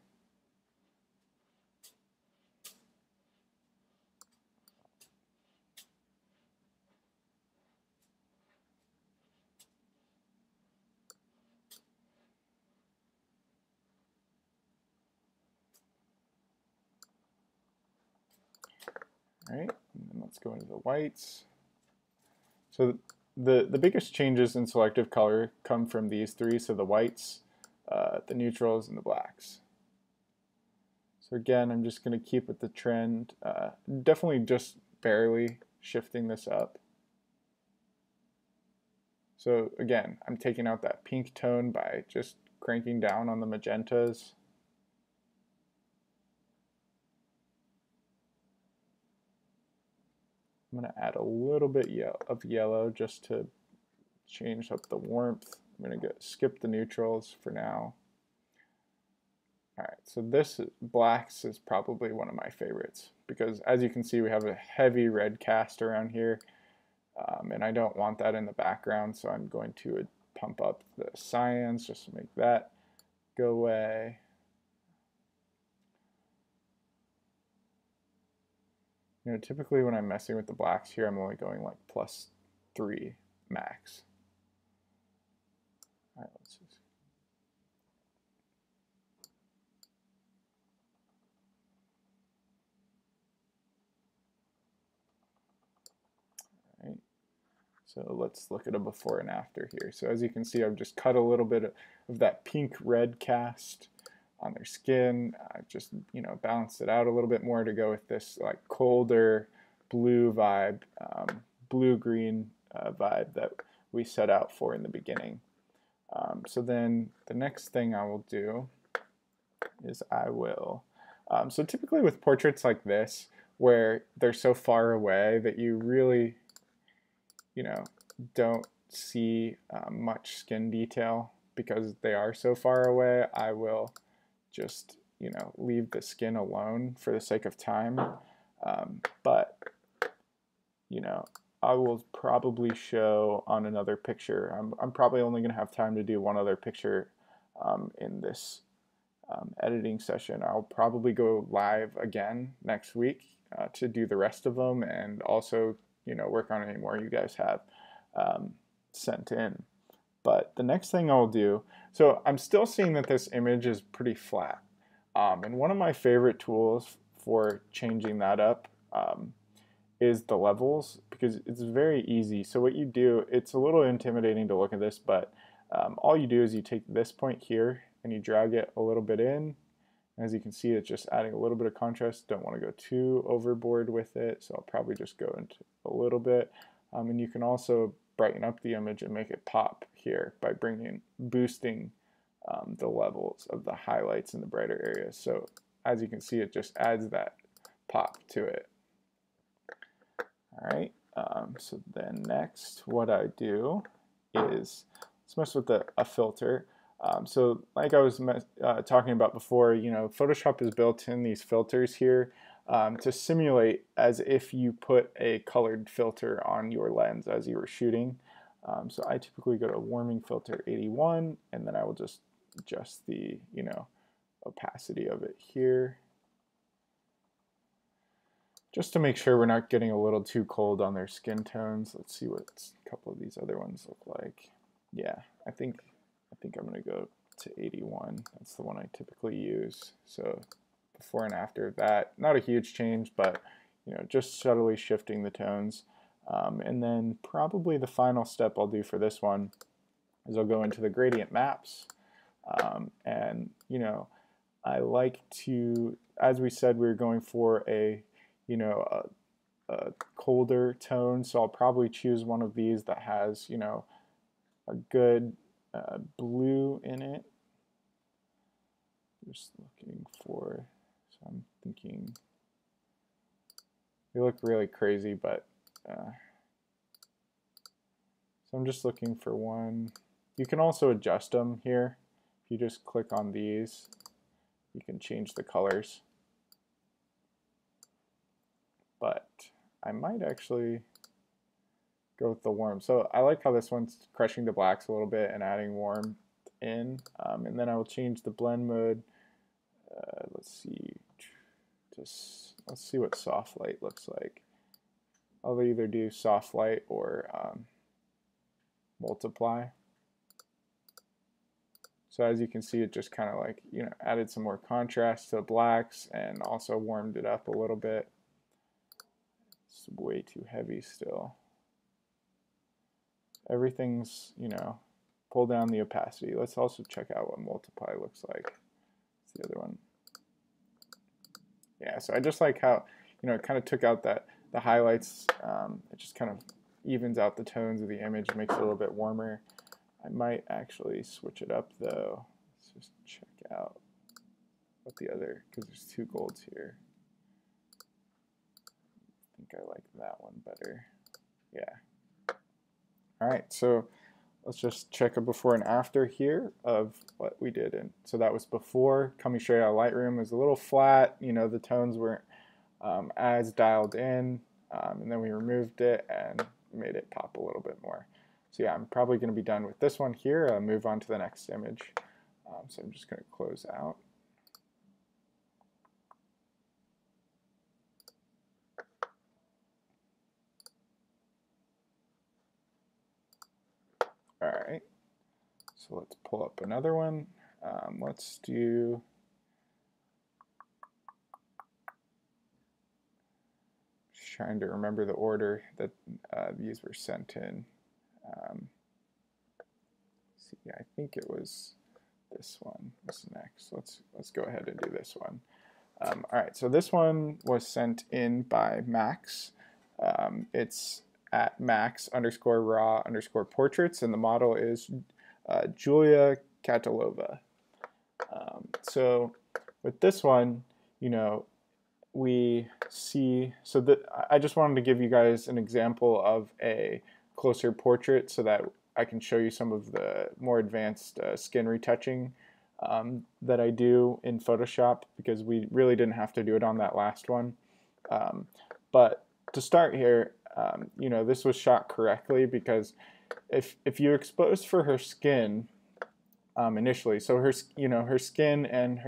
All right, and then let's go into the whites. So the biggest changes in selective color come from these three, so the whites, the neutrals, and the blacks. So again, I'm just going to keep with the trend, definitely just barely shifting this up. So again, I'm taking out that pink tone by just cranking down on the magentas. I'm going to add a little bit of yellow just to change up the warmth. I'm going to skip the neutrals for now. All right, so this blacks is probably one of my favorites because as you can see, we have a heavy red cast around here, and I don't want that in the background, so I'm going to pump up the cyans just to make that go away. You know, typically when I'm messing with the blacks here, I'm only going like +3 max. All right, let's just. All right. So let's look at a before and after here. So as you can see, I've just cut a little bit of that pink-red cast on their skin. I've just, you know, balanced it out a little bit more to go with this like colder blue vibe, blue-green vibe that we set out for in the beginning. So then the next thing I will do is I will, so typically with portraits like this, where they're so far away that you really, you know, don't see much skin detail because they are so far away, I will just, you know, leave the skin alone for the sake of time. But, you know, I will probably show on another picture. I'm probably only going to have time to do one other picture in this editing session. I'll probably go live again next week to do the rest of them, and also, you know, work on any more you guys have sent in. But the next thing I'll do, so I'm still seeing that this image is pretty flat. And one of my favorite tools for changing that up is the levels, because it's very easy. So what you do, it's a little intimidating to look at this, but all you do is you take this point here and you drag it a little bit in. As you can see, it's just adding a little bit of contrast. Don't want to go too overboard with it, so I'll probably just go into a little bit. And you can also brighten up the image and make it pop here by boosting the levels of the highlights in the brighter areas. So as you can see, it just adds that pop to it. All right, so then next what I do is let's mess with a filter. So like I was talking about before, you know, Photoshop has built in these filters here to simulate as if you put a colored filter on your lens as you were shooting. So I typically go to warming filter 81, and then I will just adjust the, you know, opacity of it here, just to make sure we're not getting a little too cold on their skin tones. Let's see what a couple of these other ones look like. Yeah, I think I'm gonna go to 81. That's the one I typically use. So before and after that, not a huge change, but, you know, just subtly shifting the tones. And then probably the final step I'll do for this one is I'll go into the gradient maps. And, you know, I like to, as we said, we were going for a, you know, a colder tone, so I'll probably choose one of these that has, you know, a good blue in it. Just looking for, so I'm thinking, they look really crazy, but so I'm just looking for one. You can also adjust them here. If you just click on these, you can change the colors. But I might actually go with the warm. So I like how this one's crushing the blacks a little bit and adding warm in. And then I will change the blend mode. Let's see, let's see what soft light looks like. I'll either do soft light or multiply. So as you can see, it just kind of like, you know, added some more contrast to the blacks and also warmed it up a little bit. It's way too heavy still. Everything's, you know, pull down the opacity. Let's also check out what multiply looks like. It's the other one. Yeah, so I just like how, you know, it kind of took out the highlights. It just kind of evens out the tones of the image, makes it a little bit warmer. I might actually switch it up though. Let's just check out what the other, because there's two golds here. I think I like that one better. Yeah. All right, so let's just check a before and after here of what we did. And so that was before, coming straight out of Lightroom. It was a little flat, you know, the tones weren't as dialed in, and then we removed it and made it pop a little bit more. So yeah, I'm probably going to be done with this one here, move on to the next image. So I'm just going to close out. All right, so let's pull up another one. Let's do, just trying to remember the order that these were sent in. See, I think it was this one was next. Let's go ahead and do this one. All right, so this one was sent in by Max. It's at Max_raw_portraits, and the model is Julia Katalova. So with this one, you know, we see, so that I just wanted to give you guys an example of a closer portrait so that I can show you some of the more advanced skin retouching that I do in Photoshop, because we really didn't have to do it on that last one. But to start here, you know, this was shot correctly because if you expose for her skin initially, so her, you know, her skin and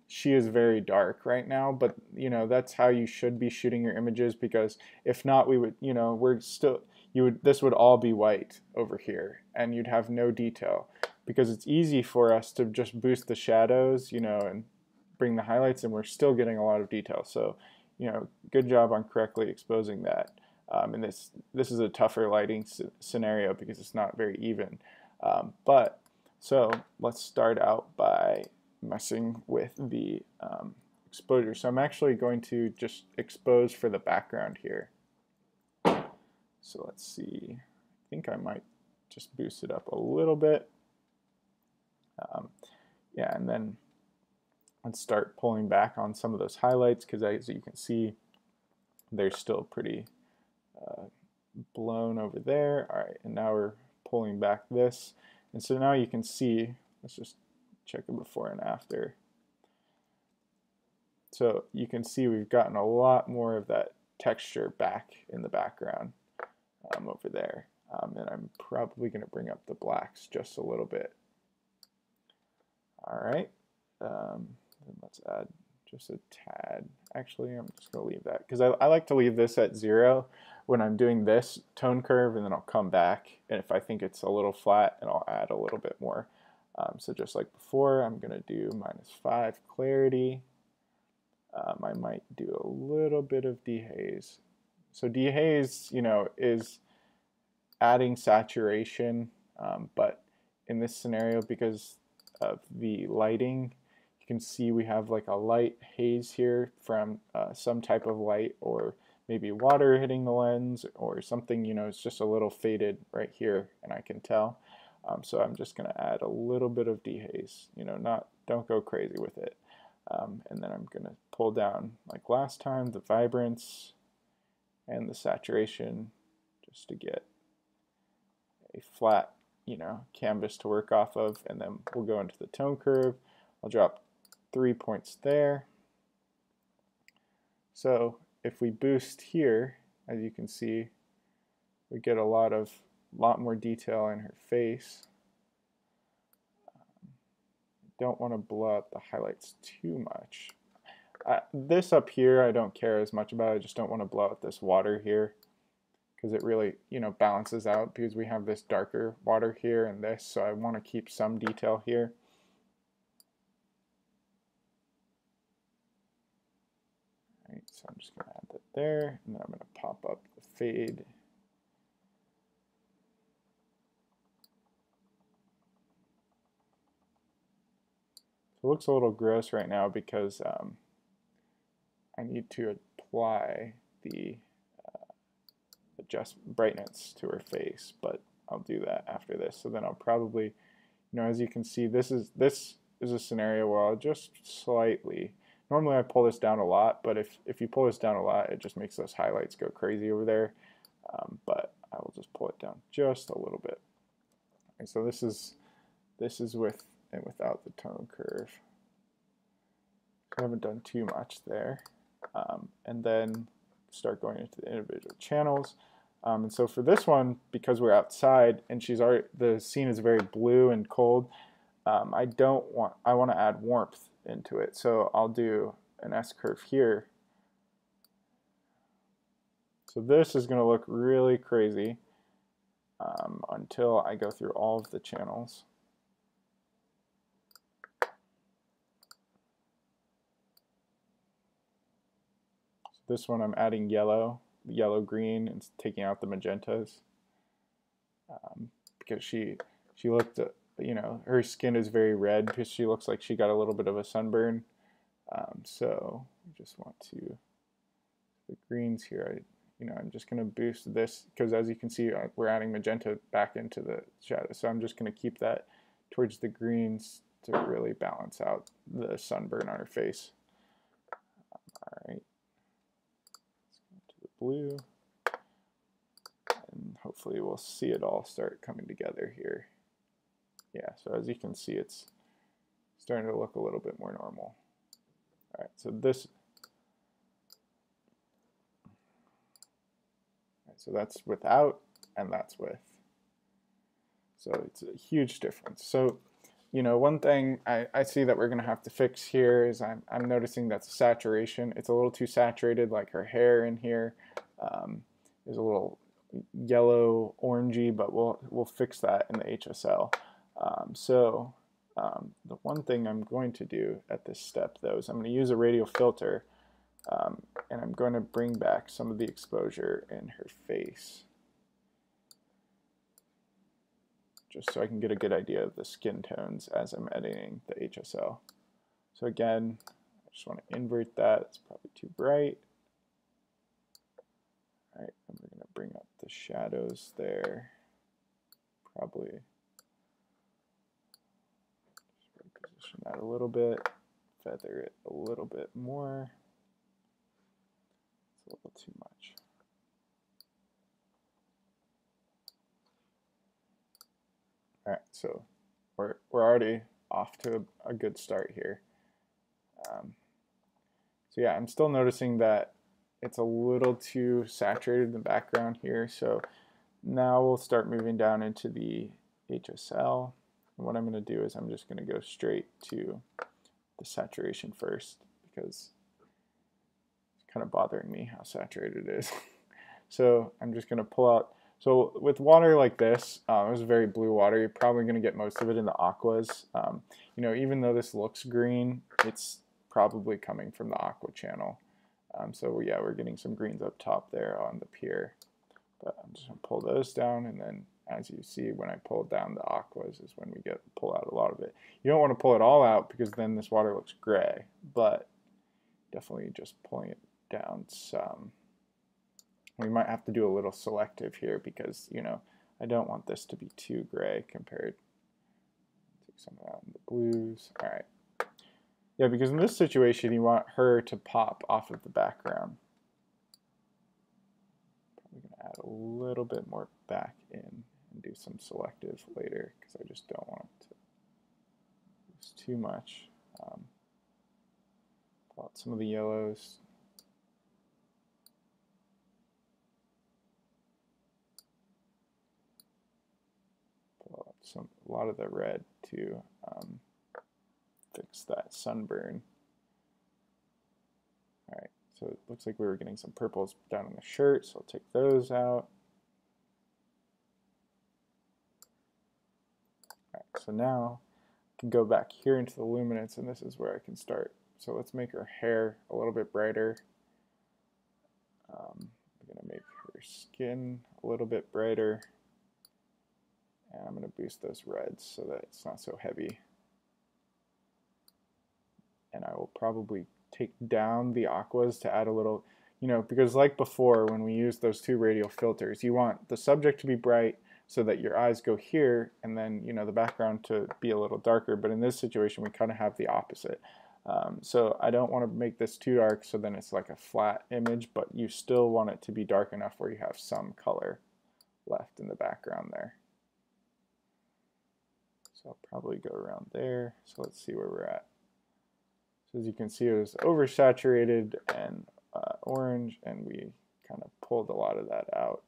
she is very dark right now, but you know, that's how you should be shooting your images, because if not, we would, you know, this would all be white over here and you'd have no detail, because it's easy for us to just boost the shadows, you know, and bring the highlights, and we're still getting a lot of detail. So, you know, good job on correctly exposing that. And this is a tougher lighting scenario because it's not very even. So let's start out by messing with the exposure. So I'm actually going to just expose for the background here. So let's see, I think I might just boost it up a little bit. Yeah, and then let's start pulling back on some of those highlights, because as you can see, they're still pretty blown over there. All right, and now we're pulling back this. And so now you can see, let's just check it before and after. So you can see we've gotten a lot more of that texture back in the background over there. And I'm probably going to bring up the blacks just a little bit. All right, then let's add just a tad. Actually, I'm just going to leave that, because I like to leave this at 0 when I'm doing this tone curve, and then I'll come back, and if I think it's a little flat, and I'll add a little bit more. So just like before, I'm going to do -5 clarity. I might do a little bit of dehaze. So dehaze, you know, is adding saturation, but in this scenario, because of the lighting, you can see we have like a light haze here from some type of light, or maybe water hitting the lens or something. You know, it's just a little faded right here, and I can tell. So I'm just going to add a little bit of dehaze. You know, don't go crazy with it. And then I'm going to pull down, like last time, the vibrance and the saturation, just to get a flat, you know, canvas to work off of. And then we'll go into the tone curve. I'll drop 3 points there. So if we boost here, as you can see, we get a lot more detail in her face. Don't want to blow out the highlights too much. This up here I don't care as much about. I just don't want to blow out this water here, because it really, you know, balances out, because we have this darker water here and this, so I want to keep some detail here. All right, so I'm just going to add that there, and then I'm going to pop up the fade. So it looks a little gross right now because I need to apply the adjust brightness to her face, but I'll do that after this. So then I'll probably, you know, as you can see, this is a scenario where I'll just slightly, normally I pull this down a lot, but if you pull this down a lot, it just makes those highlights go crazy over there. But I will just pull it down just a little bit. And so this is with and without the tone curve. I haven't done too much there. And then start going into the individual channels. And so for this one, because we're outside and the scene is very blue and cold, I want to add warmth into it. So I'll do an S-curve here. So this is going to look really crazy until I go through all of the channels. This one I'm adding yellow, green, and taking out the magentas. because she looked, you know, her skin is very red because she looks like she got a little bit of a sunburn. So I just want to, the greens here, I'm just going to boost this because as you can see, we're adding magenta back into the shadow. So I'm just going to keep that towards the greens to really balance out the sunburn on her face. All right, let's go to the blue. And hopefully we'll see it all start coming together here. Yeah, so as you can see, it's starting to look a little bit more normal. All right, so this, so that's without and that's with. So it's a huge difference. So, one thing I see that we're going to have to fix here is I'm noticing that the saturation, it's a little too saturated, like her hair in here is a little yellow orangey, but we'll fix that in the HSL. The one thing I'm going to do at this step though is I'm going to use a radial filter and I'm going to bring back some of the exposure in her face just so I can get a good idea of the skin tones as I'm editing the HSL. So again, I just want to invert that. It's probably too bright. All right, and we're going to bring up the shadows there. Probably just reposition that a little bit, feather it a little bit more. It's a little too much. All right, so we're already off to a good start here. So yeah, I'm still noticing that it's a little too saturated in the background here. So now we'll start moving down into the HSL. And what I'm going to do is I'm just going to go straight to the saturation first because it's kind of bothering me how saturated it is. So I'm just going to pull out. So with water like this, it was very blue water, you're probably going to get most of it in the aquas. Even though this looks green, it's probably coming from the aqua channel. So yeah, we're getting some greens up top there on the pier. But I'm just going to pull those down, and then as you see, when I pull down the aquas is when we pull out a lot of it. You don't want to pull it all out because then this water looks gray, but definitely just pulling it down some. We might have to do a little selective here because, I don't want this to be too gray compared. Take some of that in the blues. All right. Yeah, because in this situation, you want her to pop off of the background. Probably going to add a little bit more back in and do some selective later because I just don't want it to use too much. Pull out some of the yellows. A lot of the red to fix that sunburn. All right, so it looks like we were getting some purples down on the shirt, so I'll take those out. All right, so now I can go back here into the luminance, and this is where I can start. So let's make her hair a little bit brighter. I'm going to make her skin a little bit brighter. And I'm going to boost those reds so that it's not so heavy. And I will probably take down the aquas to add a little, because like before when we used those two radial filters, you want the subject to be bright so that your eyes go here and then, the background to be a little darker. But in this situation, we kind of have the opposite. So I don't want to make this too dark so then it's like a flat image, but you still want it to be dark enough where you have some color left in the background there. So I'll probably go around there. So let's see where we're at. So as you can see, it was oversaturated and orange, and we kind of pulled a lot of that out.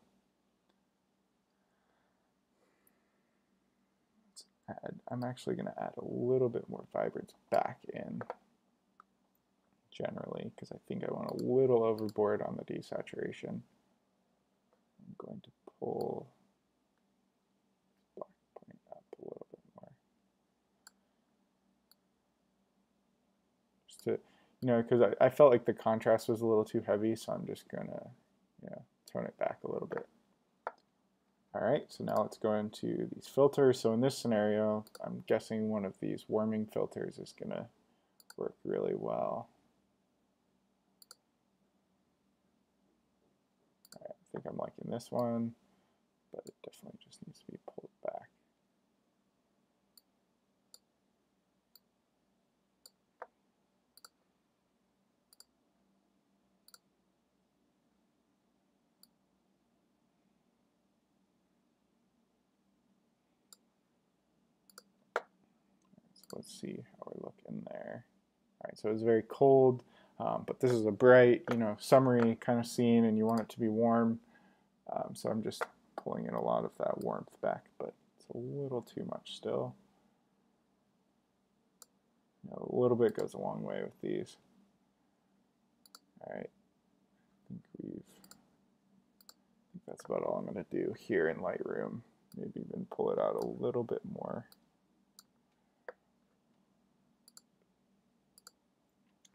I'm actually going to add a little bit more vibrance back in generally because I think I went a little overboard on the desaturation. I'm going to pull black point up a little bit more. Just to, because I felt like the contrast was a little too heavy, so I'm just going to, tone it back a little bit. All right, so now let's go into these filters. So in this scenario, I'm guessing one of these warming filters is going to work really well. All right, I think I'm liking this one, but it definitely just needs to be pulled back. So let's see how we look in there. All right, so it's very cold, but this is a bright, summery kind of scene, and you want it to be warm. So I'm just pulling in a lot of that warmth back, but it's a little too much still. A little bit goes a long way with these. All right, I think that's about all I'm going to do here in Lightroom. Maybe even pull it out a little bit more.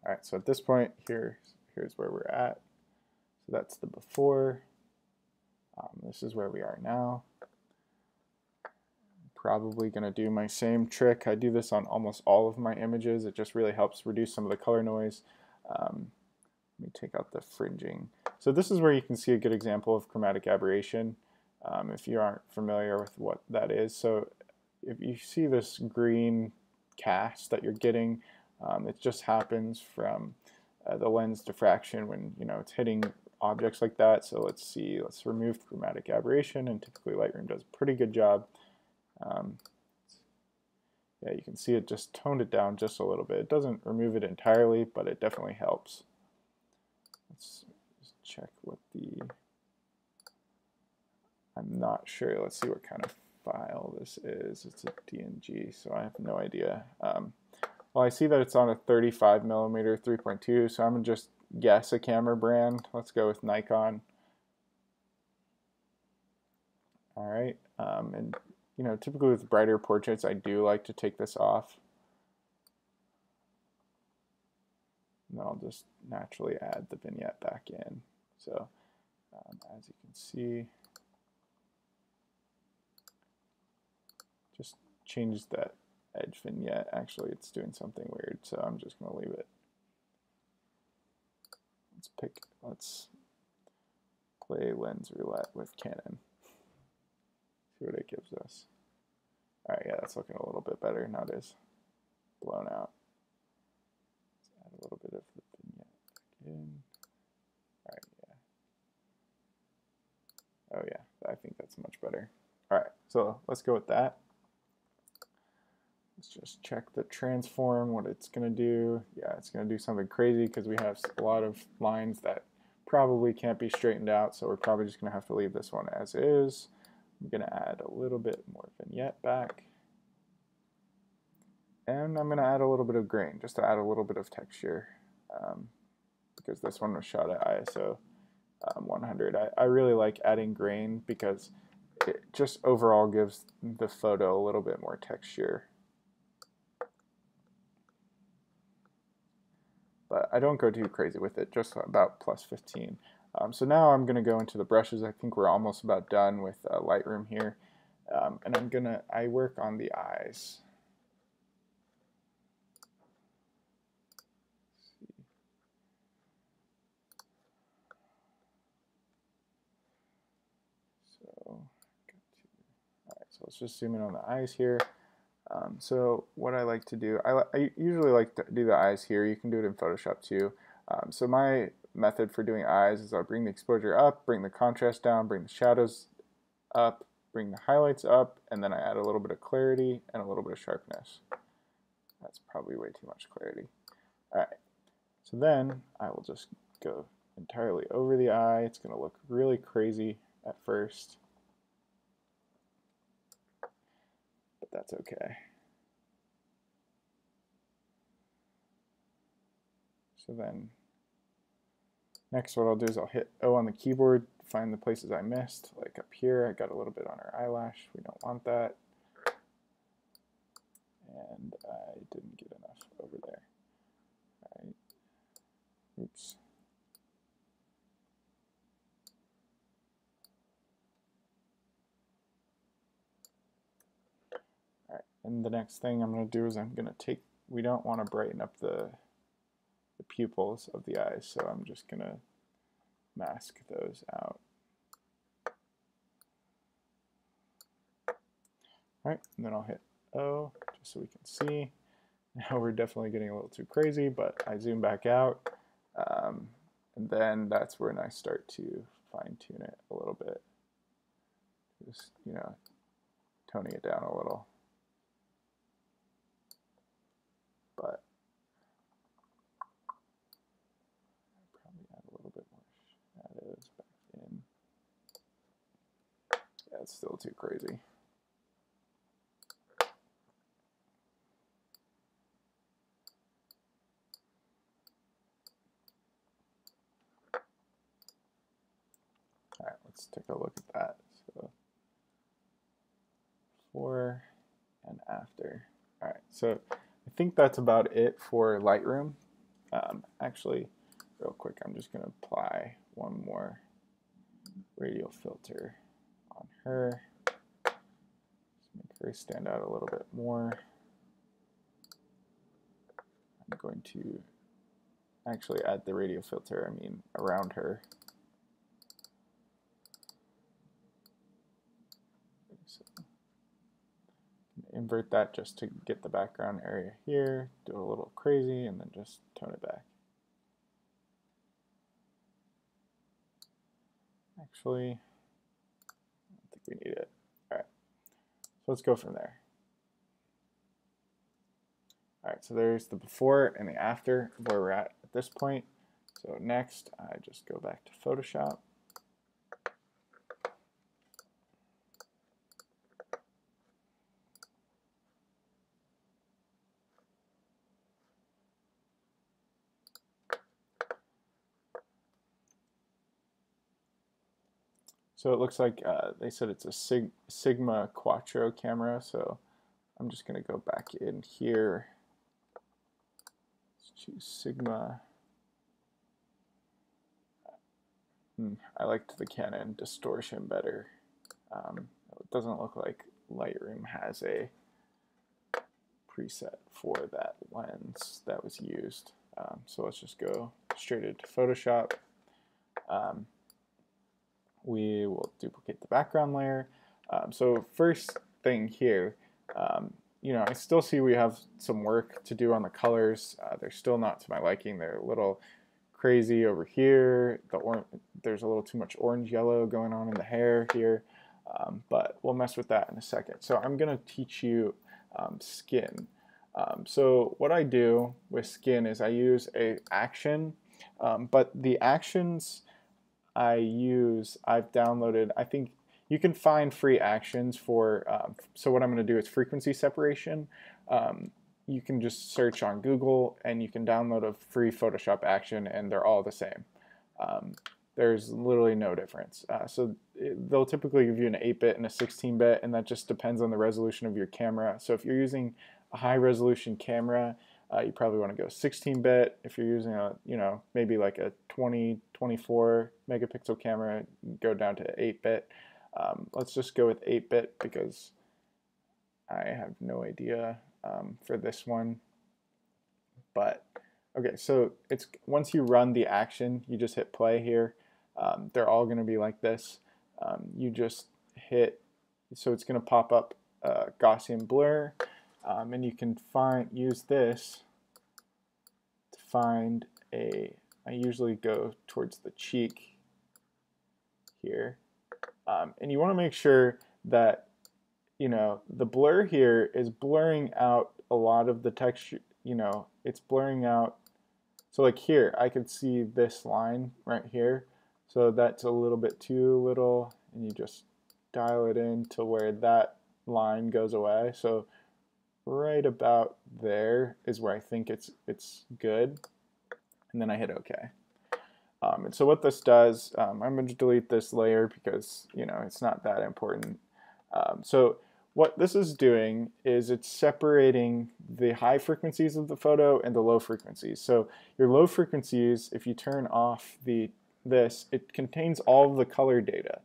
All right, so at this point, here's where we're at. So that's the before. This is where we are now. Probably going to do my same trick. I do this on almost all of my images. It just really helps reduce some of the color noise. Let me take out the fringing. So this is where you can see a good example of chromatic aberration, if you aren't familiar with what that is. So if you see this green cast that you're getting, it just happens from the lens diffraction when it's hitting objects like that. So let's remove chromatic aberration, and typically Lightroom does a pretty good job. Yeah, you can see it just toned it down just a little bit. It doesn't remove it entirely, but it definitely helps. Let's just check what I'm not sure. Let's see what kind of file this is. It's a DNG, so I have no idea. Well, I see that it's on a 35 millimeter 3.2, so I'm gonna just guess a camera brand. Let's go with Nikon. All right, and typically with brighter portraits, I do like to take this off. And then I'll just naturally add the vignette back in. So as you can see, just changed that edge vignette. Actually, it's doing something weird, so I'm just going to leave it. Let's play lens roulette with Canon. See what it gives us. All right, yeah, that's looking a little bit better. Now it is blown out. Let's add a little bit of the vignette back in. All right, yeah. Oh yeah, I think that's much better. All right, so let's go with that. Let's just check the transform, what it's going to do. Yeah, it's going to do something crazy because we have a lot of lines that probably can't be straightened out, so we're probably just going to have to leave this one as is. I'm going to add a little bit more vignette back. And I'm going to add a little bit of grain, just to add a little bit of texture, because this one was shot at ISO 100. I really like adding grain because it just overall gives the photo a little bit more texture. But I don't go too crazy with it, just about plus 15. So now I'm going to go into the brushes. I think we're almost about done with Lightroom here. And I work on the eyes. All right, so let's just zoom in on the eyes here. So what I like to do, I usually like to do the eyes here. You can do it in Photoshop too. So my method for doing eyes is I'll bring the exposure up, bring the contrast down, bring the shadows up, bring the highlights up, and then I add a little bit of clarity and a little bit of sharpness. That's probably way too much clarity. All right, so then I will just go entirely over the eye. It's going to look really crazy at first, but that's okay. So then next what I'll do is I'll hit O on the keyboard, find the places I missed. Like up here, I got a little bit on her eyelash. We don't want that. And I didn't get enough over there. All right. Oops. And the next thing I'm going to do is I'm going to take, we don't want to brighten up the pupils of the eyes, so I'm just going to mask those out. All right, and then I'll hit O just so we can see. Now we're definitely getting a little too crazy, but I zoom back out, and then that's when I start to fine tune it a little bit. Just, you know, toning it down a little. But I'll probably add a little bit more shadows back in. Yeah, it's still too crazy. All right, let's take a look at that. So before and after. All right, so I think that's about it for Lightroom. Actually, real quick, I'm just going to apply one more radial filter on her. Just make her stand out a little bit more. I'm going to actually add the radial filter, I mean, around her. So, invert that just to get the background area here, do it a little crazy, and then just tone it back. Actually, I don't think we need it. All right, so let's go from there. All right, so there's the before and the after of where we're at this point. So next, I just go back to Photoshop. So it looks like they said it's a Sigma Quattro camera, so I'm just going to go back in here. Let's choose Sigma. I liked the Canon distortion better. It doesn't look like Lightroom has a preset for that lens that was used. So let's just go straight into Photoshop. We will duplicate the background layer. So first thing here, you know, I still see we have some work to do on the colors. They're still not to my liking. They're a little crazy over here. There's a little too much orange yellow going on in the hair here, but we'll mess with that in a second. So I'm going to teach you skin. So what I do with skin is I use a action, but the actions I've downloaded, I think you can find free actions for, so what I'm going to do is frequency separation. You can just search on Google and you can download a free Photoshop action and they're all the same. There's literally no difference. So they'll typically give you an 8-bit and a 16-bit, and that just depends on the resolution of your camera. So if you're using a high resolution camera, you probably want to go 16-bit. If you're using a, you know, maybe like a 24 megapixel camera, go down to 8-bit. Let's just go with 8-bit because I have no idea for this one. But okay, so it's once you run the action, you just hit play here. They're all going to be like this. You just hit, so it's going to pop up Gaussian blur. And you can use this to find I usually go towards the cheek here. And you want to make sure that, you know, the blur here is blurring out a lot of the texture, you know, it's blurring out. So like here, I could see this line right here. So that's a little bit too little, and you just dial it in to where that line goes away. So right about there is where I think it's good, and then I hit OK. And so what this does, I'm going to delete this layer because, you know, it's not that important. So what this is doing is it's separating the high frequencies of the photo and the low frequencies. So your low frequencies, if you turn off this, it contains all of the color data.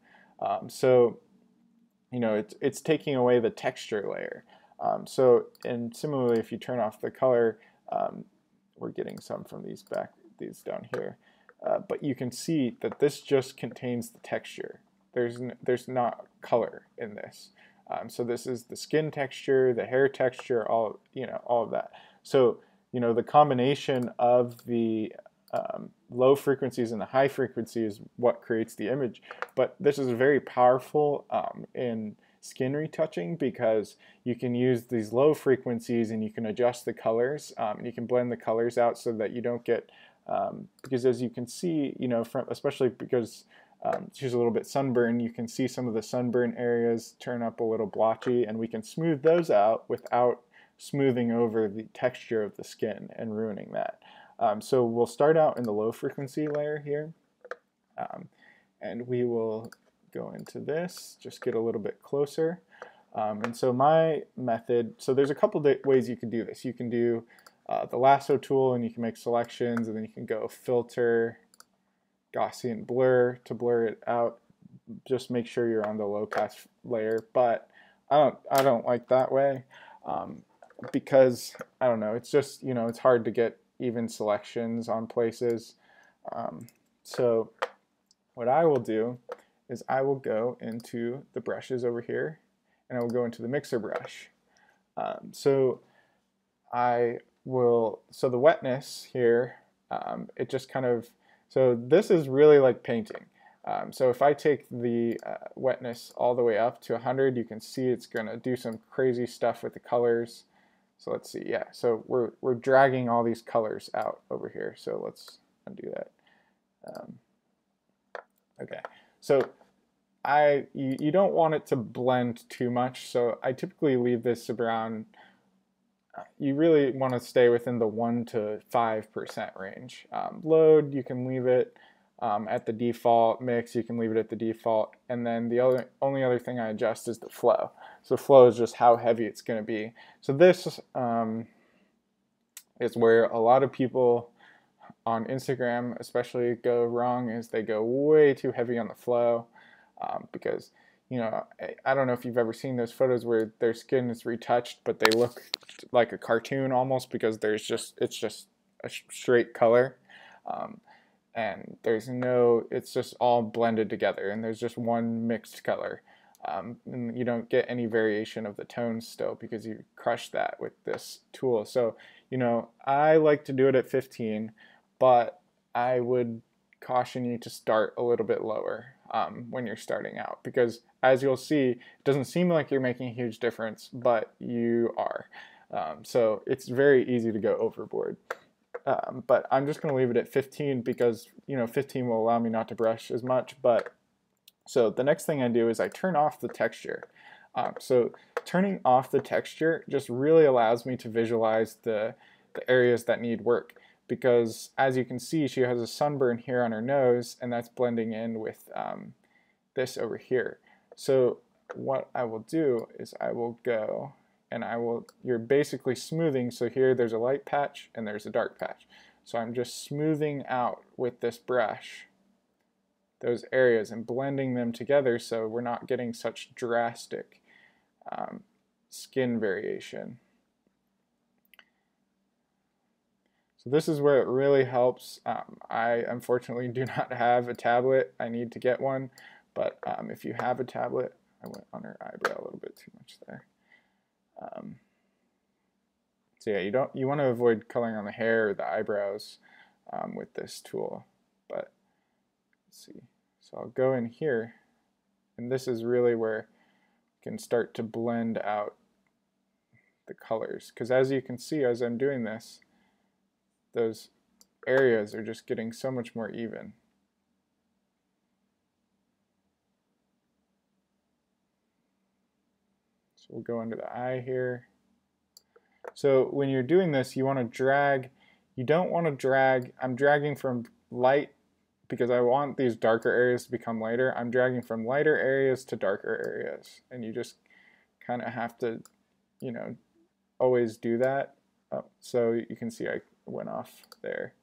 So, you know, it's taking away the texture layer. And similarly, if you turn off the color, we're getting some from these down here. But you can see that this just contains the texture. There's not color in this. So this is the skin texture, the hair texture, all of that. So the combination of the low frequencies and the high frequencies is what creates the image. But this is very powerful in skin retouching, because you can use these low frequencies and you can adjust the colors, and you can blend the colors out so that you don't get because as you can see, especially because she's a little bit sunburned, you can see some of the sunburn areas turn up a little blotchy, and we can smooth those out without smoothing over the texture of the skin and ruining that. So we'll start out in the low frequency layer here, and we will go into this, just get a little bit closer. And so my method, so there's a couple ways you can do this. You can do the Lasso Tool, and you can make selections, and then you can go filter, Gaussian blur to blur it out. Just make sure you're on the low pass layer, but I don't like that way, because I don't know, it's just it's hard to get even selections on places. So what I will do is I will go into the brushes over here, and I will go into the mixer brush. So the wetness here, it just kind of, so this is really like painting. So if I take the wetness all the way up to 100, you can see it's going to do some crazy stuff with the colors. So let's see, yeah, so we're dragging all these colors out over here. So let's undo that. Okay, so you don't want it to blend too much, so I typically leave this around, you really want to stay within the 1 to 5% range. Load, you can leave it at the default. Mix, you can leave it at the default. And then the only other thing I adjust is the flow. So flow is just how heavy it's going to be. So this is where a lot of people on Instagram especially go wrong, is they go way too heavy on the flow, because I don't know if you've ever seen those photos where their skin is retouched, but they look like a cartoon almost, because it's just a straight color, and it's just all blended together, and there's just one mixed color, and you don't get any variation of the tones still, because you crush that with this tool. So I like to do it at 15, but I would caution you to start a little bit lower when you're starting out, because as you'll see, it doesn't seem like you're making a huge difference, but you are. So it's very easy to go overboard. But I'm just going to leave it at 15, because 15 will allow me not to brush as much. But so the next thing I do is I turn off the texture. So turning off the texture just really allows me to visualize the areas that need work, because as you can see, she has a sunburn here on her nose, and that's blending in with this over here. So what I will do is I will go, and you're basically smoothing. So here there's a light patch and there's a dark patch. So I'm just smoothing out with this brush those areas and blending them together, so we're not getting such drastic skin variation. So this is where it really helps. I unfortunately do not have a tablet. I need to get one, but if you have a tablet, I went on her eyebrow a little bit too much there. So yeah, you want to avoid coloring on the hair or the eyebrows with this tool. But let's see. So I'll go in here, and this is really where you can start to blend out the colors, because as you can see, as I'm doing this, those areas are just getting so much more even. So we'll go into the eye here. So when you're doing this, you want to drag. You don't want to drag. I'm dragging from light, because I want these darker areas to become lighter. I'm dragging from lighter areas to darker areas, and you just kind of have to, always do that. Oh, so you can see I went off there.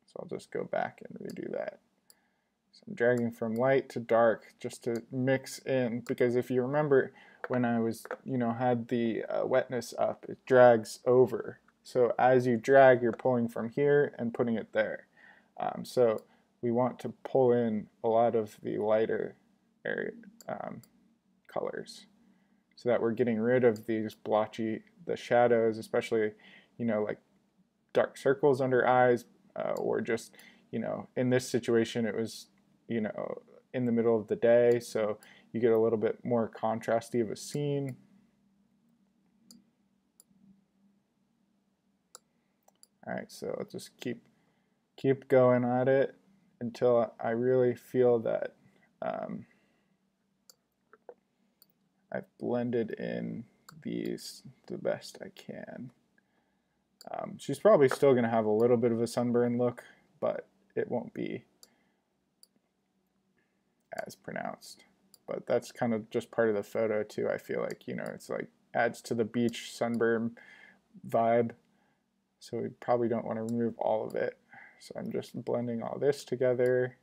So I'll just go back and redo that. So I'm dragging from light to dark just to mix in, because if you remember, when I was, had the wetness up, it drags over. So as you drag, you're pulling from here and putting it there. So we want to pull in a lot of the lighter area colors, so that we're getting rid of these blotchy, the shadows, especially, like dark circles under eyes, or just, in this situation, it was, in the middle of the day, so you get a little bit more contrasty of a scene. All right, so let's just keep going at it until I really feel that I've blended in these the best I can. She's probably still going to have a little bit of a sunburn look, but it won't be as pronounced. But that's kind of just part of the photo too. I feel like, it's like adds to the beach sunburn vibe. So we probably don't want to remove all of it. So I'm just blending all this together.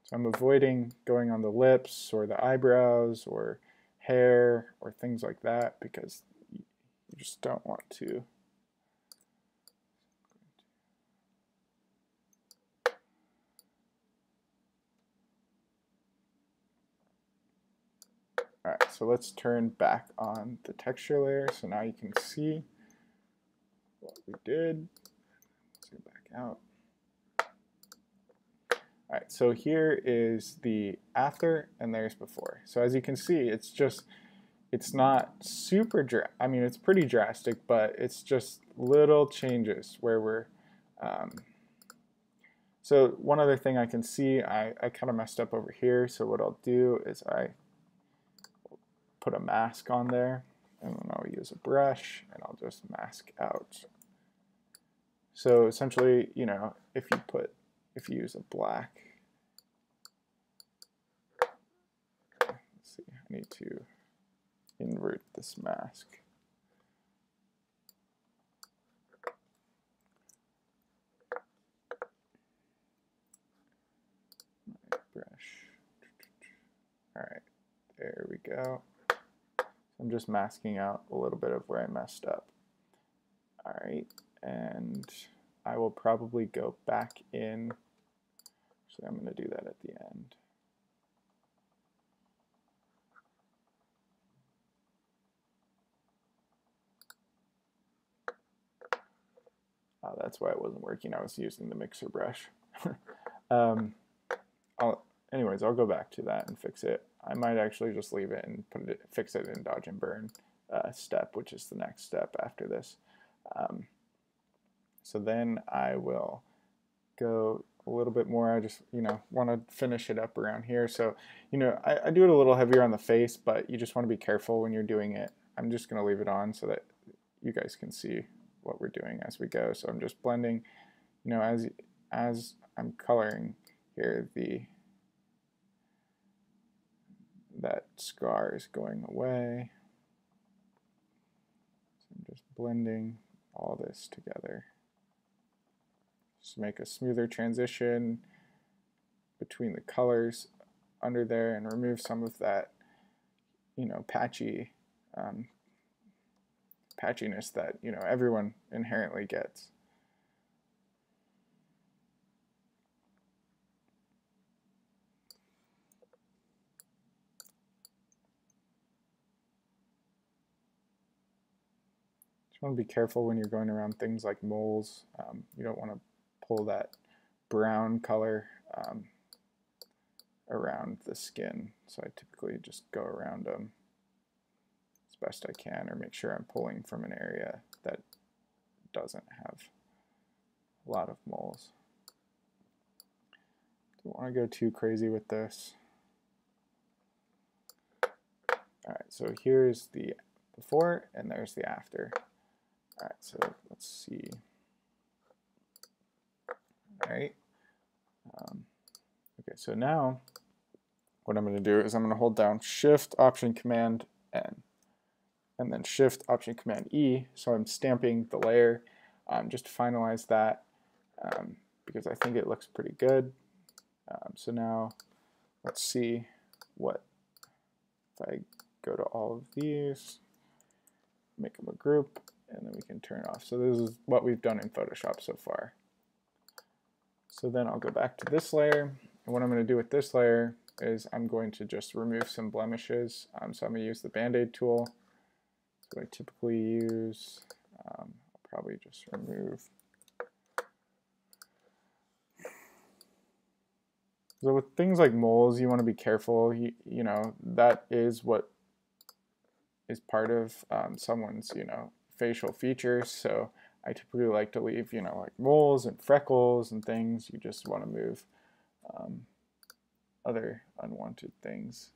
So I'm avoiding going on the lips or the eyebrows or hair or things like that, because you just don't want to. All right, so let's turn back on the texture layer. So now you can see what we did. Let's go back out. All right, so here is the after and there's before. So as you can see, it's not super I mean, it's pretty drastic, but it's just little changes where we're, so one other thing I can see, I kind of messed up over here. So what I'll do is I put a mask on there, and then I'll use a brush and I'll just mask out. So essentially, if you use a black, let's see, I need to invert this mask. My brush. All right, there we go. I'm just masking out a little bit of where I messed up. All right, and I will probably go back in. So I'm going to do that at the end. Oh, that's why it wasn't working. I was using the mixer brush. Anyways, I'll go back to that and fix it. I might actually just leave it and fix it in dodge and burn step, which is the next step after this. So then I will go a little bit more. I just, want to finish it up around here. So, I do it a little heavier on the face, but you just want to be careful when you're doing it. I'm just going to leave it on so that you guys can see what we're doing as we go. So I'm just blending, as I'm coloring here, that scar is going away. So I'm just blending all this together. Just make a smoother transition between the colors under there and remove some of that, patchiness that, everyone inherently gets. Just want to be careful when you're going around things like moles. You don't want to pull that brown color around the skin. So I typically just go around them as best I can, or make sure I'm pulling from an area that doesn't have a lot of moles. Don't want to go too crazy with this. All right, so here's the before and there's the after. All right, so let's see. All right. Okay, so now what I'm going to do is I'm going to hold down Shift, Option, Command, N, and then Shift, Option, Command, E. So I'm stamping the layer just to finalize that. because I think it looks pretty good. So now let's see what, if I go to all of these, make them a group, and then we can turn it off. So this is what we've done in Photoshop so far. So then I'll go back to this layer, and what I'm going to do with this layer is I'm going to just remove some blemishes. So I'm going to use the Band-Aid tool. So I typically use, I'll probably just remove. So with things like moles, you want to be careful. You know, that is what is part of someone's, you know, facial features. So I typically like to leave, you know, like moles and freckles and things. You just want to move other unwanted things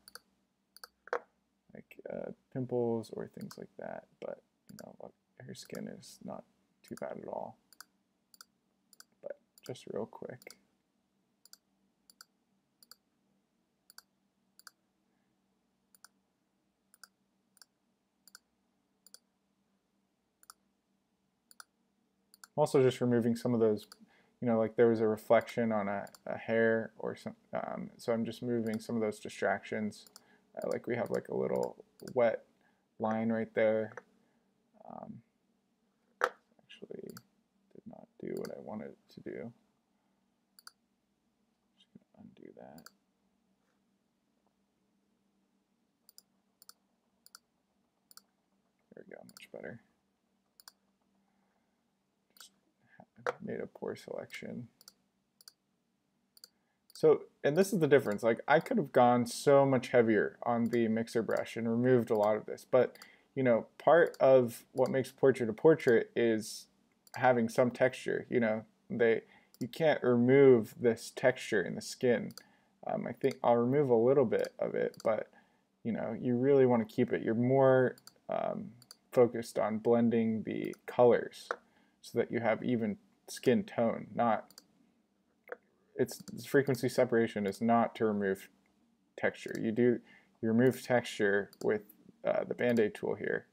like pimples or things like that. But, you know, her skin is not too bad at all. But just real quick. I'm also just removing some of those, you know, like there was a reflection on a hair or some, so I'm just moving some of those distractions. Like we have like a little wet line right there. Actually did not do what I wanted it to do. Just gonna undo that. There we go, much better. Just made a poor selection. So, and this is the difference, like I could have gone so much heavier on the mixer brush and removed a lot of this, but you know, part of what makes portrait a portrait is having some texture. You know, you can't remove this texture in the skin. I think I'll remove a little bit of it, but you know, you really want to keep it. You're more focused on blending the colors so that you have even skin tone, not frequency separation is not to remove texture. You remove texture with the Band-Aid tool here.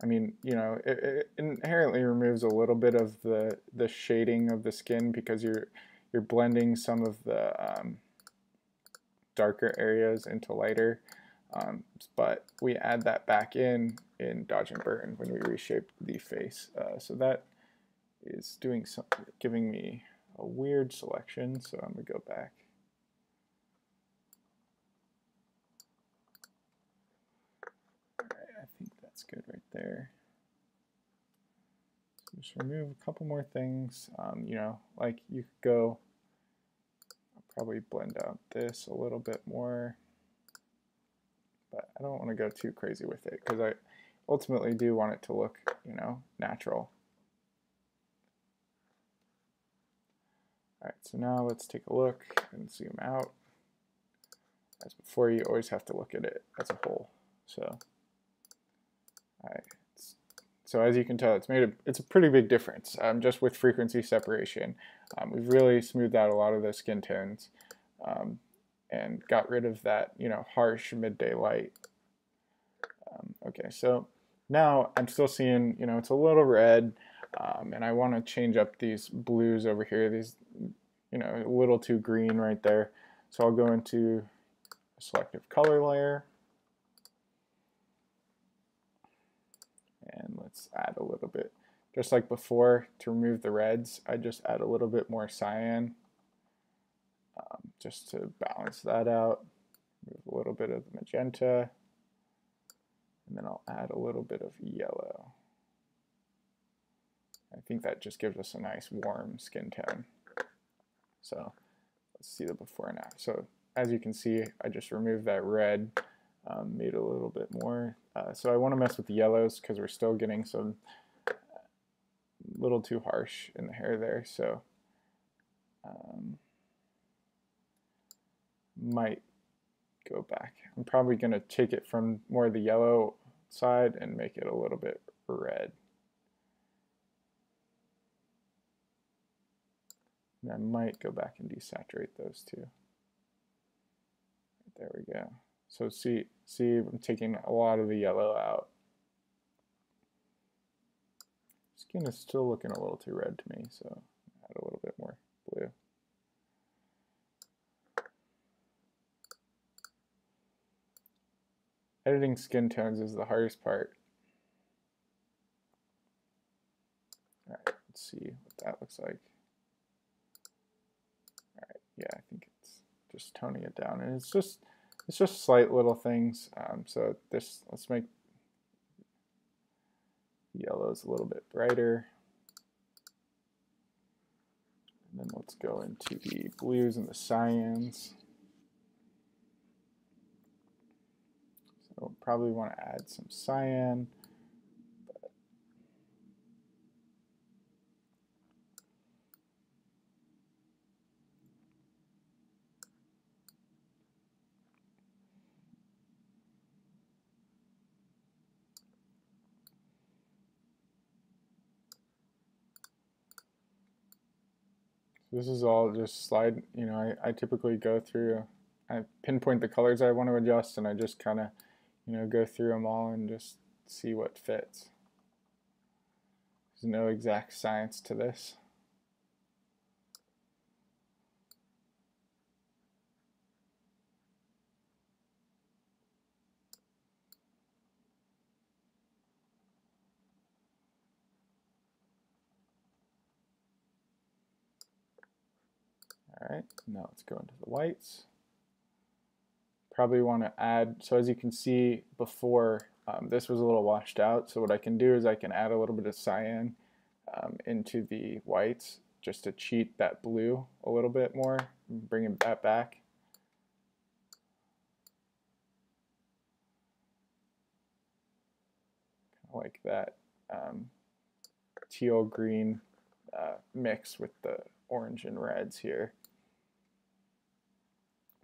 I mean, you know, it inherently removes a little bit of the shading of the skin because you're blending some of the darker areas into lighter. But we add that back in Dodge and Burn when we reshape the face. So that is doing something, giving me a weird selection. So I'm gonna go back. All right, I think that's good right there. So just remove a couple more things. You know, like you could go. I'll probably blend out this a little bit more. But I don't want to go too crazy with it because I ultimately do want it to look, you know, natural. All right, so now let's take a look and zoom out. As before, you always have to look at it as a whole. So, all right. So as you can tell, it's a pretty big difference just with frequency separation. We've really smoothed out a lot of the skin tones. And got rid of that, you know, harsh midday light. Okay, so now I'm still seeing, you know, it's a little red, and I want to change up these blues over here. These, you know, a little too green right there. So I'll go into a selective color layer, and let's add a little bit, just like before, to remove the reds. I just add a little bit more cyan. Just to balance that out, move a little bit of the magenta, and then I'll add a little bit of yellow. I think that just gives us a nice warm skin tone. So let's see the before and after. So as you can see, I just removed that red, made it a little bit more. So I want to mess with the yellows because we're still getting some little too harsh in the hair there. So might go back. I'm probably going to take it from more of the yellow side and make it a little bit red. And I might go back and desaturate those two. There we go. So see, I'm taking a lot of the yellow out. Skin is still looking a little too red to me, so add a little bit more blue. Editing skin tones is the hardest part. All right, let's see what that looks like. All right, yeah, I think it's just toning it down, and it's just slight little things. So let's make the yellows a little bit brighter. And then let's go into the blues and the cyans. So probably want to add some cyan. This is all just slide, you know, I typically go through, I pinpoint the colors I want to adjust, and I just kind of, you know, go through them all and just see what fits. There's no exact science to this. All right, now let's go into the whites. Probably want to add, so as you can see before, this was a little washed out, so what I can do is I can add a little bit of cyan into the whites just to cheat that blue a little bit more, bring that back. Like that teal green mix with the orange and reds here.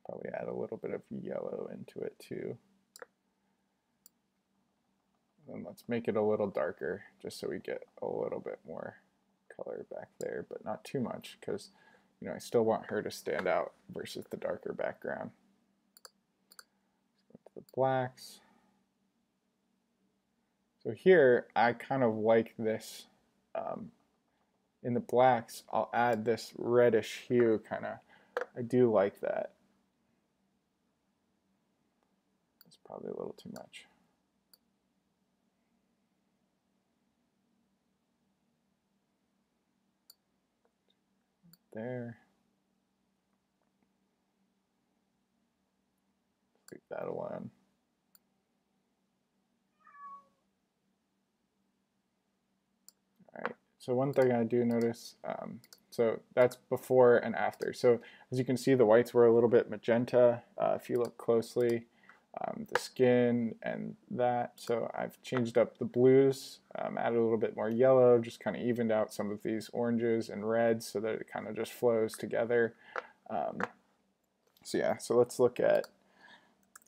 Probably add a little bit of yellow into it too. And then let's make it a little darker just so we get a little bit more color back there, but not too much, because you know I still want her to stand out versus the darker background. Let's go to the blacks. So here I kind of like this. In the blacks, I'll add this reddish hue kind of. I do like that. It's probably a little too much. There. Leave that alone. All right. So one thing I do notice, so that's before and after. So as you can see, the whites were a little bit magenta if you look closely. The skin and that. So I've changed up the blues, added a little bit more yellow, just kind of evened out some of these oranges and reds so that it kind of just flows together. So yeah, so let's look at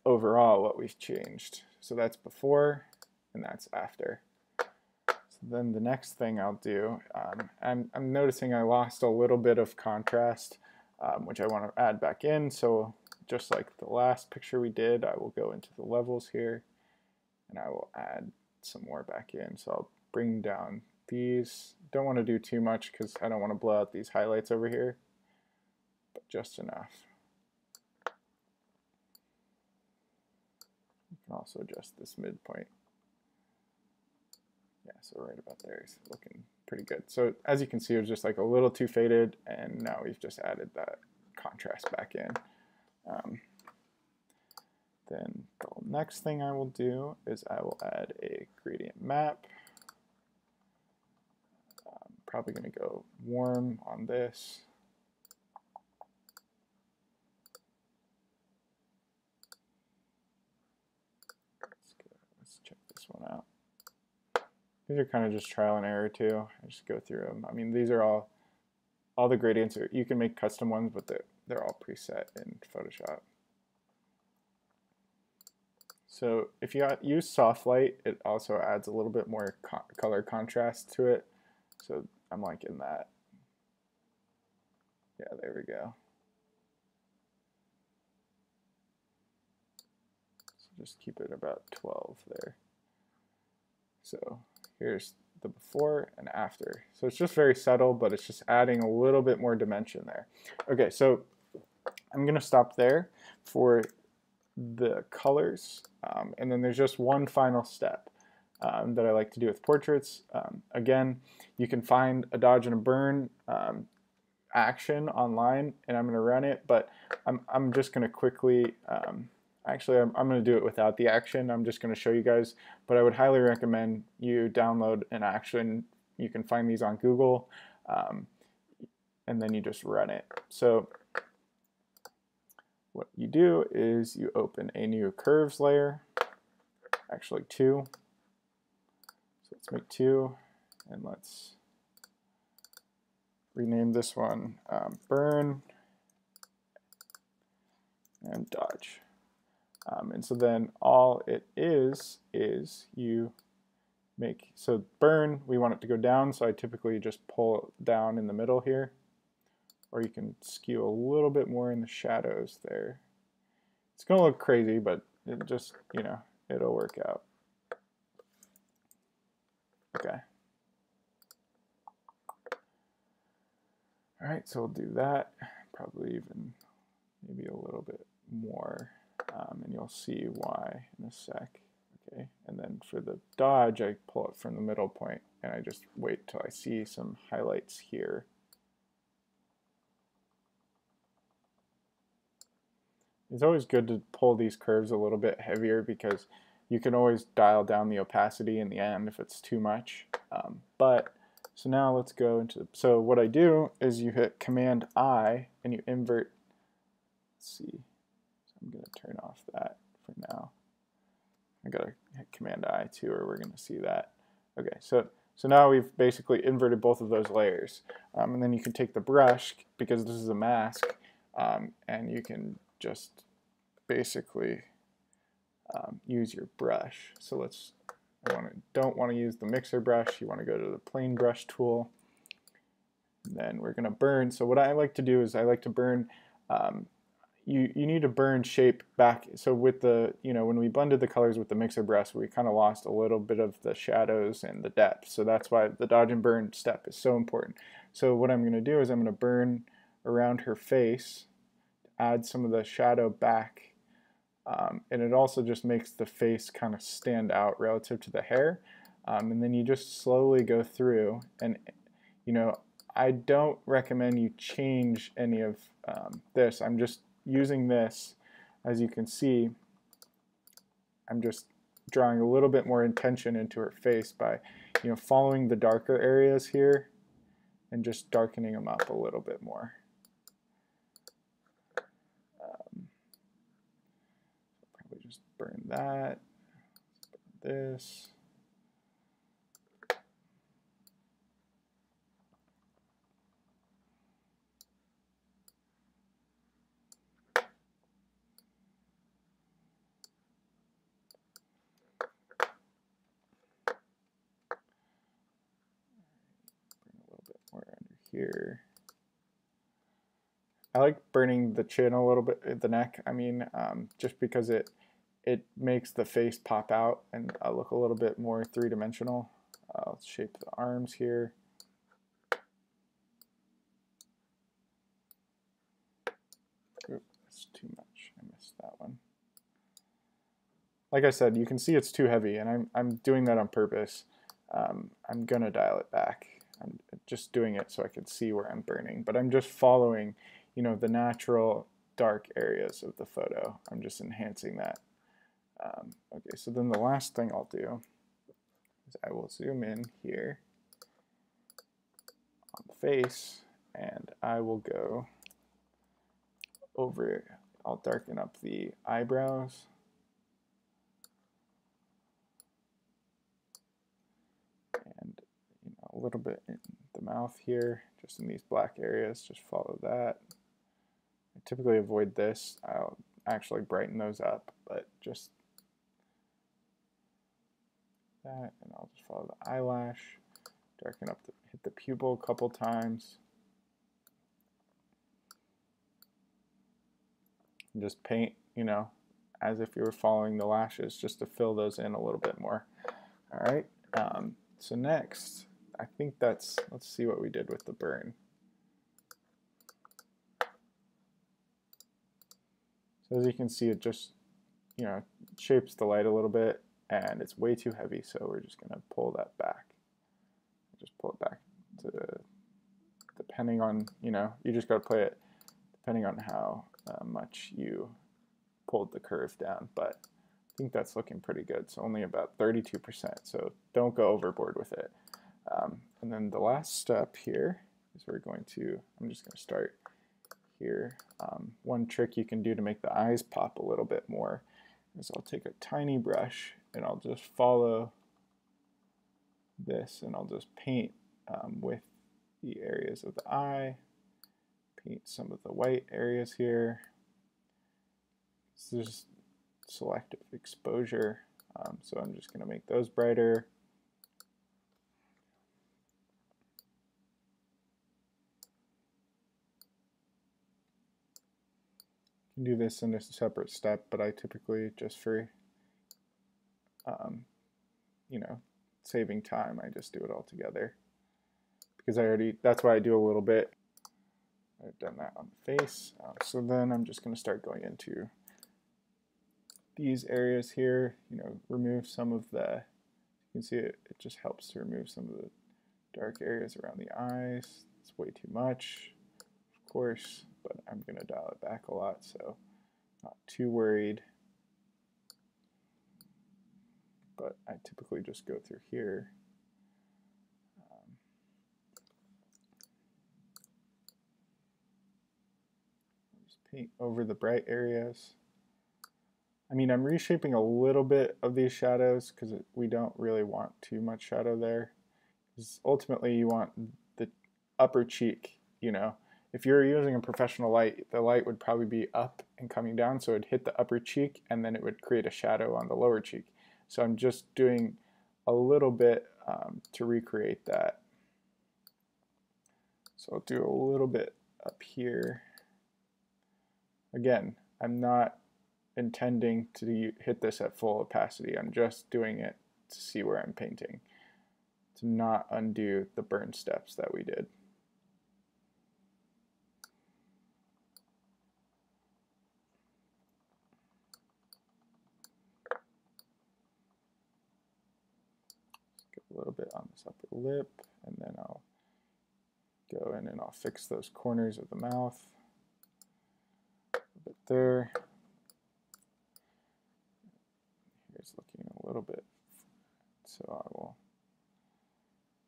overall what we've changed. So that's before and that's after. So then the next thing I'll do, I'm noticing I lost a little bit of contrast, which I want to add back in. So just like the last picture we did, I will go into the levels here and I will add some more back in. So I'll bring down these. Don't want to do too much because I don't want to blow out these highlights over here, but just enough. You can also adjust this midpoint. Yeah, so right about there is looking pretty good. So as you can see, it was just like a little too faded, and now we've just added that contrast back in. Then the next thing I will do is I will add a gradient map. I'm probably going to go warm on this. Let's check this one out. These are kind of just trial and error too. I just go through them. I mean, these are all the gradients. You can make custom ones, but they're all preset in Photoshop. So if you use soft light, it also adds a little bit more color contrast to it. So I'm liking that. Yeah, there we go. just keep it about 12 there. So here's the before and after. So it's just very subtle, but it's just adding a little bit more dimension there. Okay, so I'm going to stop there for the colors, and then there's just one final step that I like to do with portraits. Again, you can find a dodge and a burn action online, and I'm going to run it, but I'm just going to quickly, actually I'm going to do it without the action. I'm just going to show you guys, but I would highly recommend you download an action. You can find these on Google, and then you just run it. So what you do is you open a new curves layer, actually two. So let's make two, and let's rename this one burn and dodge. And so then all it is you make, so burn, we want it to go down, so I typically just pull it down in the middle here. Or you can skew a little bit more in the shadows there. It's going to look crazy, but it just, you know, it'll work out. Okay. All right, so we'll do that. Probably even maybe a little bit more, and you'll see why in a sec. Okay, and then for the dodge, I pull it from the middle point, and I just wait till I see some highlights here. It's always good to pull these curves a little bit heavier because you can always dial down the opacity in the end if it's too much. So now let's go into, so what I do is you hit Command I and you invert, let's see, so I'm going to turn off that for now. I got to hit Command I too, or we're going to see that. Okay, so now we've basically inverted both of those layers. And then you can take the brush, because this is a mask, and you can just basically use your brush. So let's, don't want to use the mixer brush, you want to go to the plane brush tool. And then we're going to burn. So what I like to do is I like to burn, you need to burn shape back. So with the, you know, when we blended the colors with the mixer brush, we kind of lost a little bit of the shadows and the depth. So that's why the dodge and burn step is so important. So what I'm going to do is I'm going to burn around her face, add some of the shadow back, and it also just makes the face kind of stand out relative to the hair. And then you just slowly go through, and you know, I don't recommend you change any of this. I'm just using this, as you can see, I'm just drawing a little bit more intention into her face by, you know, following the darker areas here and just darkening them up a little bit more. Probably just burn that, burn this. Here. I like burning the chin a little bit, the neck, I mean, just because it makes the face pop out and look a little bit more three-dimensional. Let's shape the arms here. Oop, that's too much, I missed that one. Like I said, you can see it's too heavy, and I'm doing that on purpose. I'm gonna dial it back. I'm just doing it so I can see where I'm burning, but I'm just following, you know, the natural dark areas of the photo. I'm just enhancing that. Okay, so then the last thing I'll do is I will zoom in here on the face, and I will go over, I'll darken up the eyebrows. And a little bit in the mouth here, just in these black areas, just follow that. I typically avoid this. I'll actually brighten those up, but just that, and I'll just follow the eyelash, darken up, hit the pupil a couple times. And just paint, you know, as if you were following the lashes, just to fill those in a little bit more. All right, so next, I think let's see what we did with the burn. So as you can see, it just, shapes the light a little bit, and it's way too heavy, so we're just gonna pull that back. Just pull it back to, depending on, you just gotta play it depending on how much you pulled the curve down, but I think that's looking pretty good. So only about 32%, so don't go overboard with it. And then the last step here is I'm just gonna start here. One trick you can do to make the eyes pop a little bit more is I'll take a tiny brush and I'll just follow this, and I'll just paint with the areas of the eye, paint some of the white areas here. This is selective exposure, so I'm just going to make those brighter. You can do this in a separate step, but I typically, just for saving time, I just do it all together, because that's why I do a little bit. I've done that on the face, so then I'm just going to start going into these areas here, remove some of you can see it just helps to remove some of the dark areas around the eyes. It's way too much, of course, but I'm going to dial it back a lot, so not too worried. But I typically just go through here. Just paint over the bright areas. I mean, I'm reshaping a little bit of these shadows because we don't really want too much shadow there. Because ultimately you want the upper cheek, If you're using a professional light, the light would probably be up and coming down, so it'd hit the upper cheek and then it would create a shadow on the lower cheek. So I'm just doing a little bit to recreate that. So I'll do a little bit up here. Again, I'm not intending to hit this at full opacity. I'm just doing it to see where I'm painting, to not undo the burn steps that we did. A little bit on this upper lip, and then I'll go in and I'll fix those corners of the mouth. A bit there. Here's looking a little bit, so I will,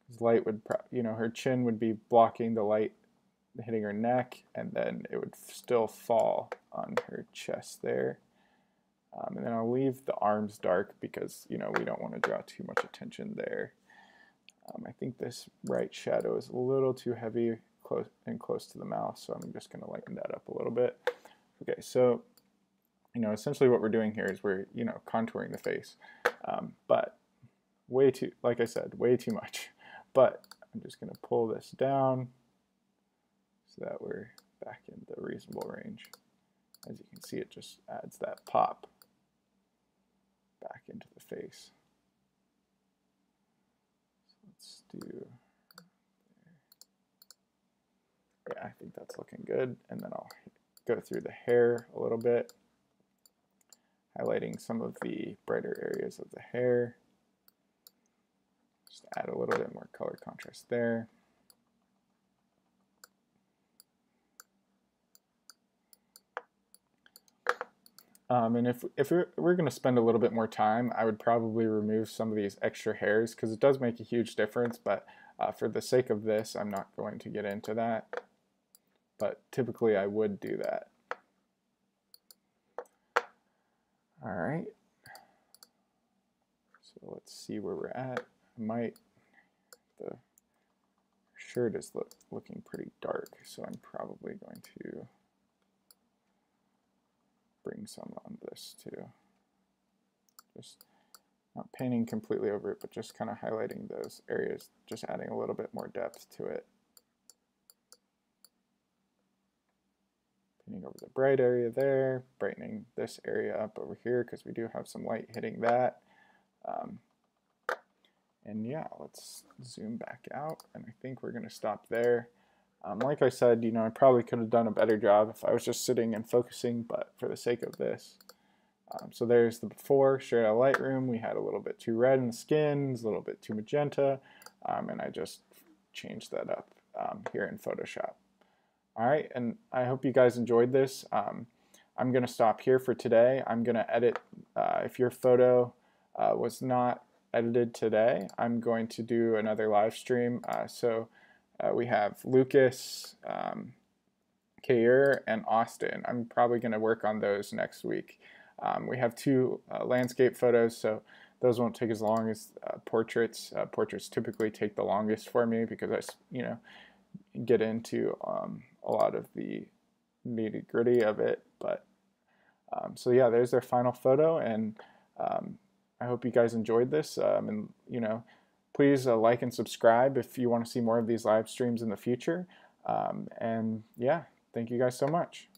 because light would, her chin would be blocking the light hitting her neck, and then it would still fall on her chest there. And then I'll leave the arms dark because, we don't want to draw too much attention there. I think this right shadow is a little too heavy close to the mouth, so I'm just going to lighten that up a little bit. Okay, so, essentially what we're doing here is we're, contouring the face, but like I said, way too much. But I'm just going to pull this down so that we're back in the reasonable range. As you can see, it just adds that pop back into the face. So let's do, yeah, I think that's looking good. And then I'll go through the hair a little bit, highlighting some of the brighter areas of the hair. Just add a little bit more color contrast there. And if we're going to spend a little bit more time, I would probably remove some of these extra hairs because it does make a huge difference, but for the sake of this, I'm not going to get into that. But typically I would do that. All right. So let's see where we're at. The shirt is looking pretty dark, so I'm probably going to bring some on this too. Just not painting completely over it, but just kind of highlighting those areas, just adding a little bit more depth to it. painting over the bright area there, brightening this area up over here because we do have some light hitting that. And yeah, let's zoom back out, and I think we're going to stop there. Like I said, you know, I probably could have done a better job if I was just sitting and focusing, but for the sake of this. So there's the before, straight out of Lightroom. We had a little bit too red in the skins, a little bit too magenta, and I just changed that up here in Photoshop. All right, and I hope you guys enjoyed this. I'm going to stop here for today. I'm going to edit, if your photo was not edited today, I'm going to do another live stream. We have Lucas, Kaylyn, and Austin. I'm probably going to work on those next week. We have 2 landscape photos, so those won't take as long as portraits. Portraits typically take the longest for me because I, you know, get into a lot of the nitty-gritty of it. But so yeah, there's their final photo, and I hope you guys enjoyed this. And you know, please like and subscribe if you want to see more of these live streams in the future. And yeah, thank you guys so much.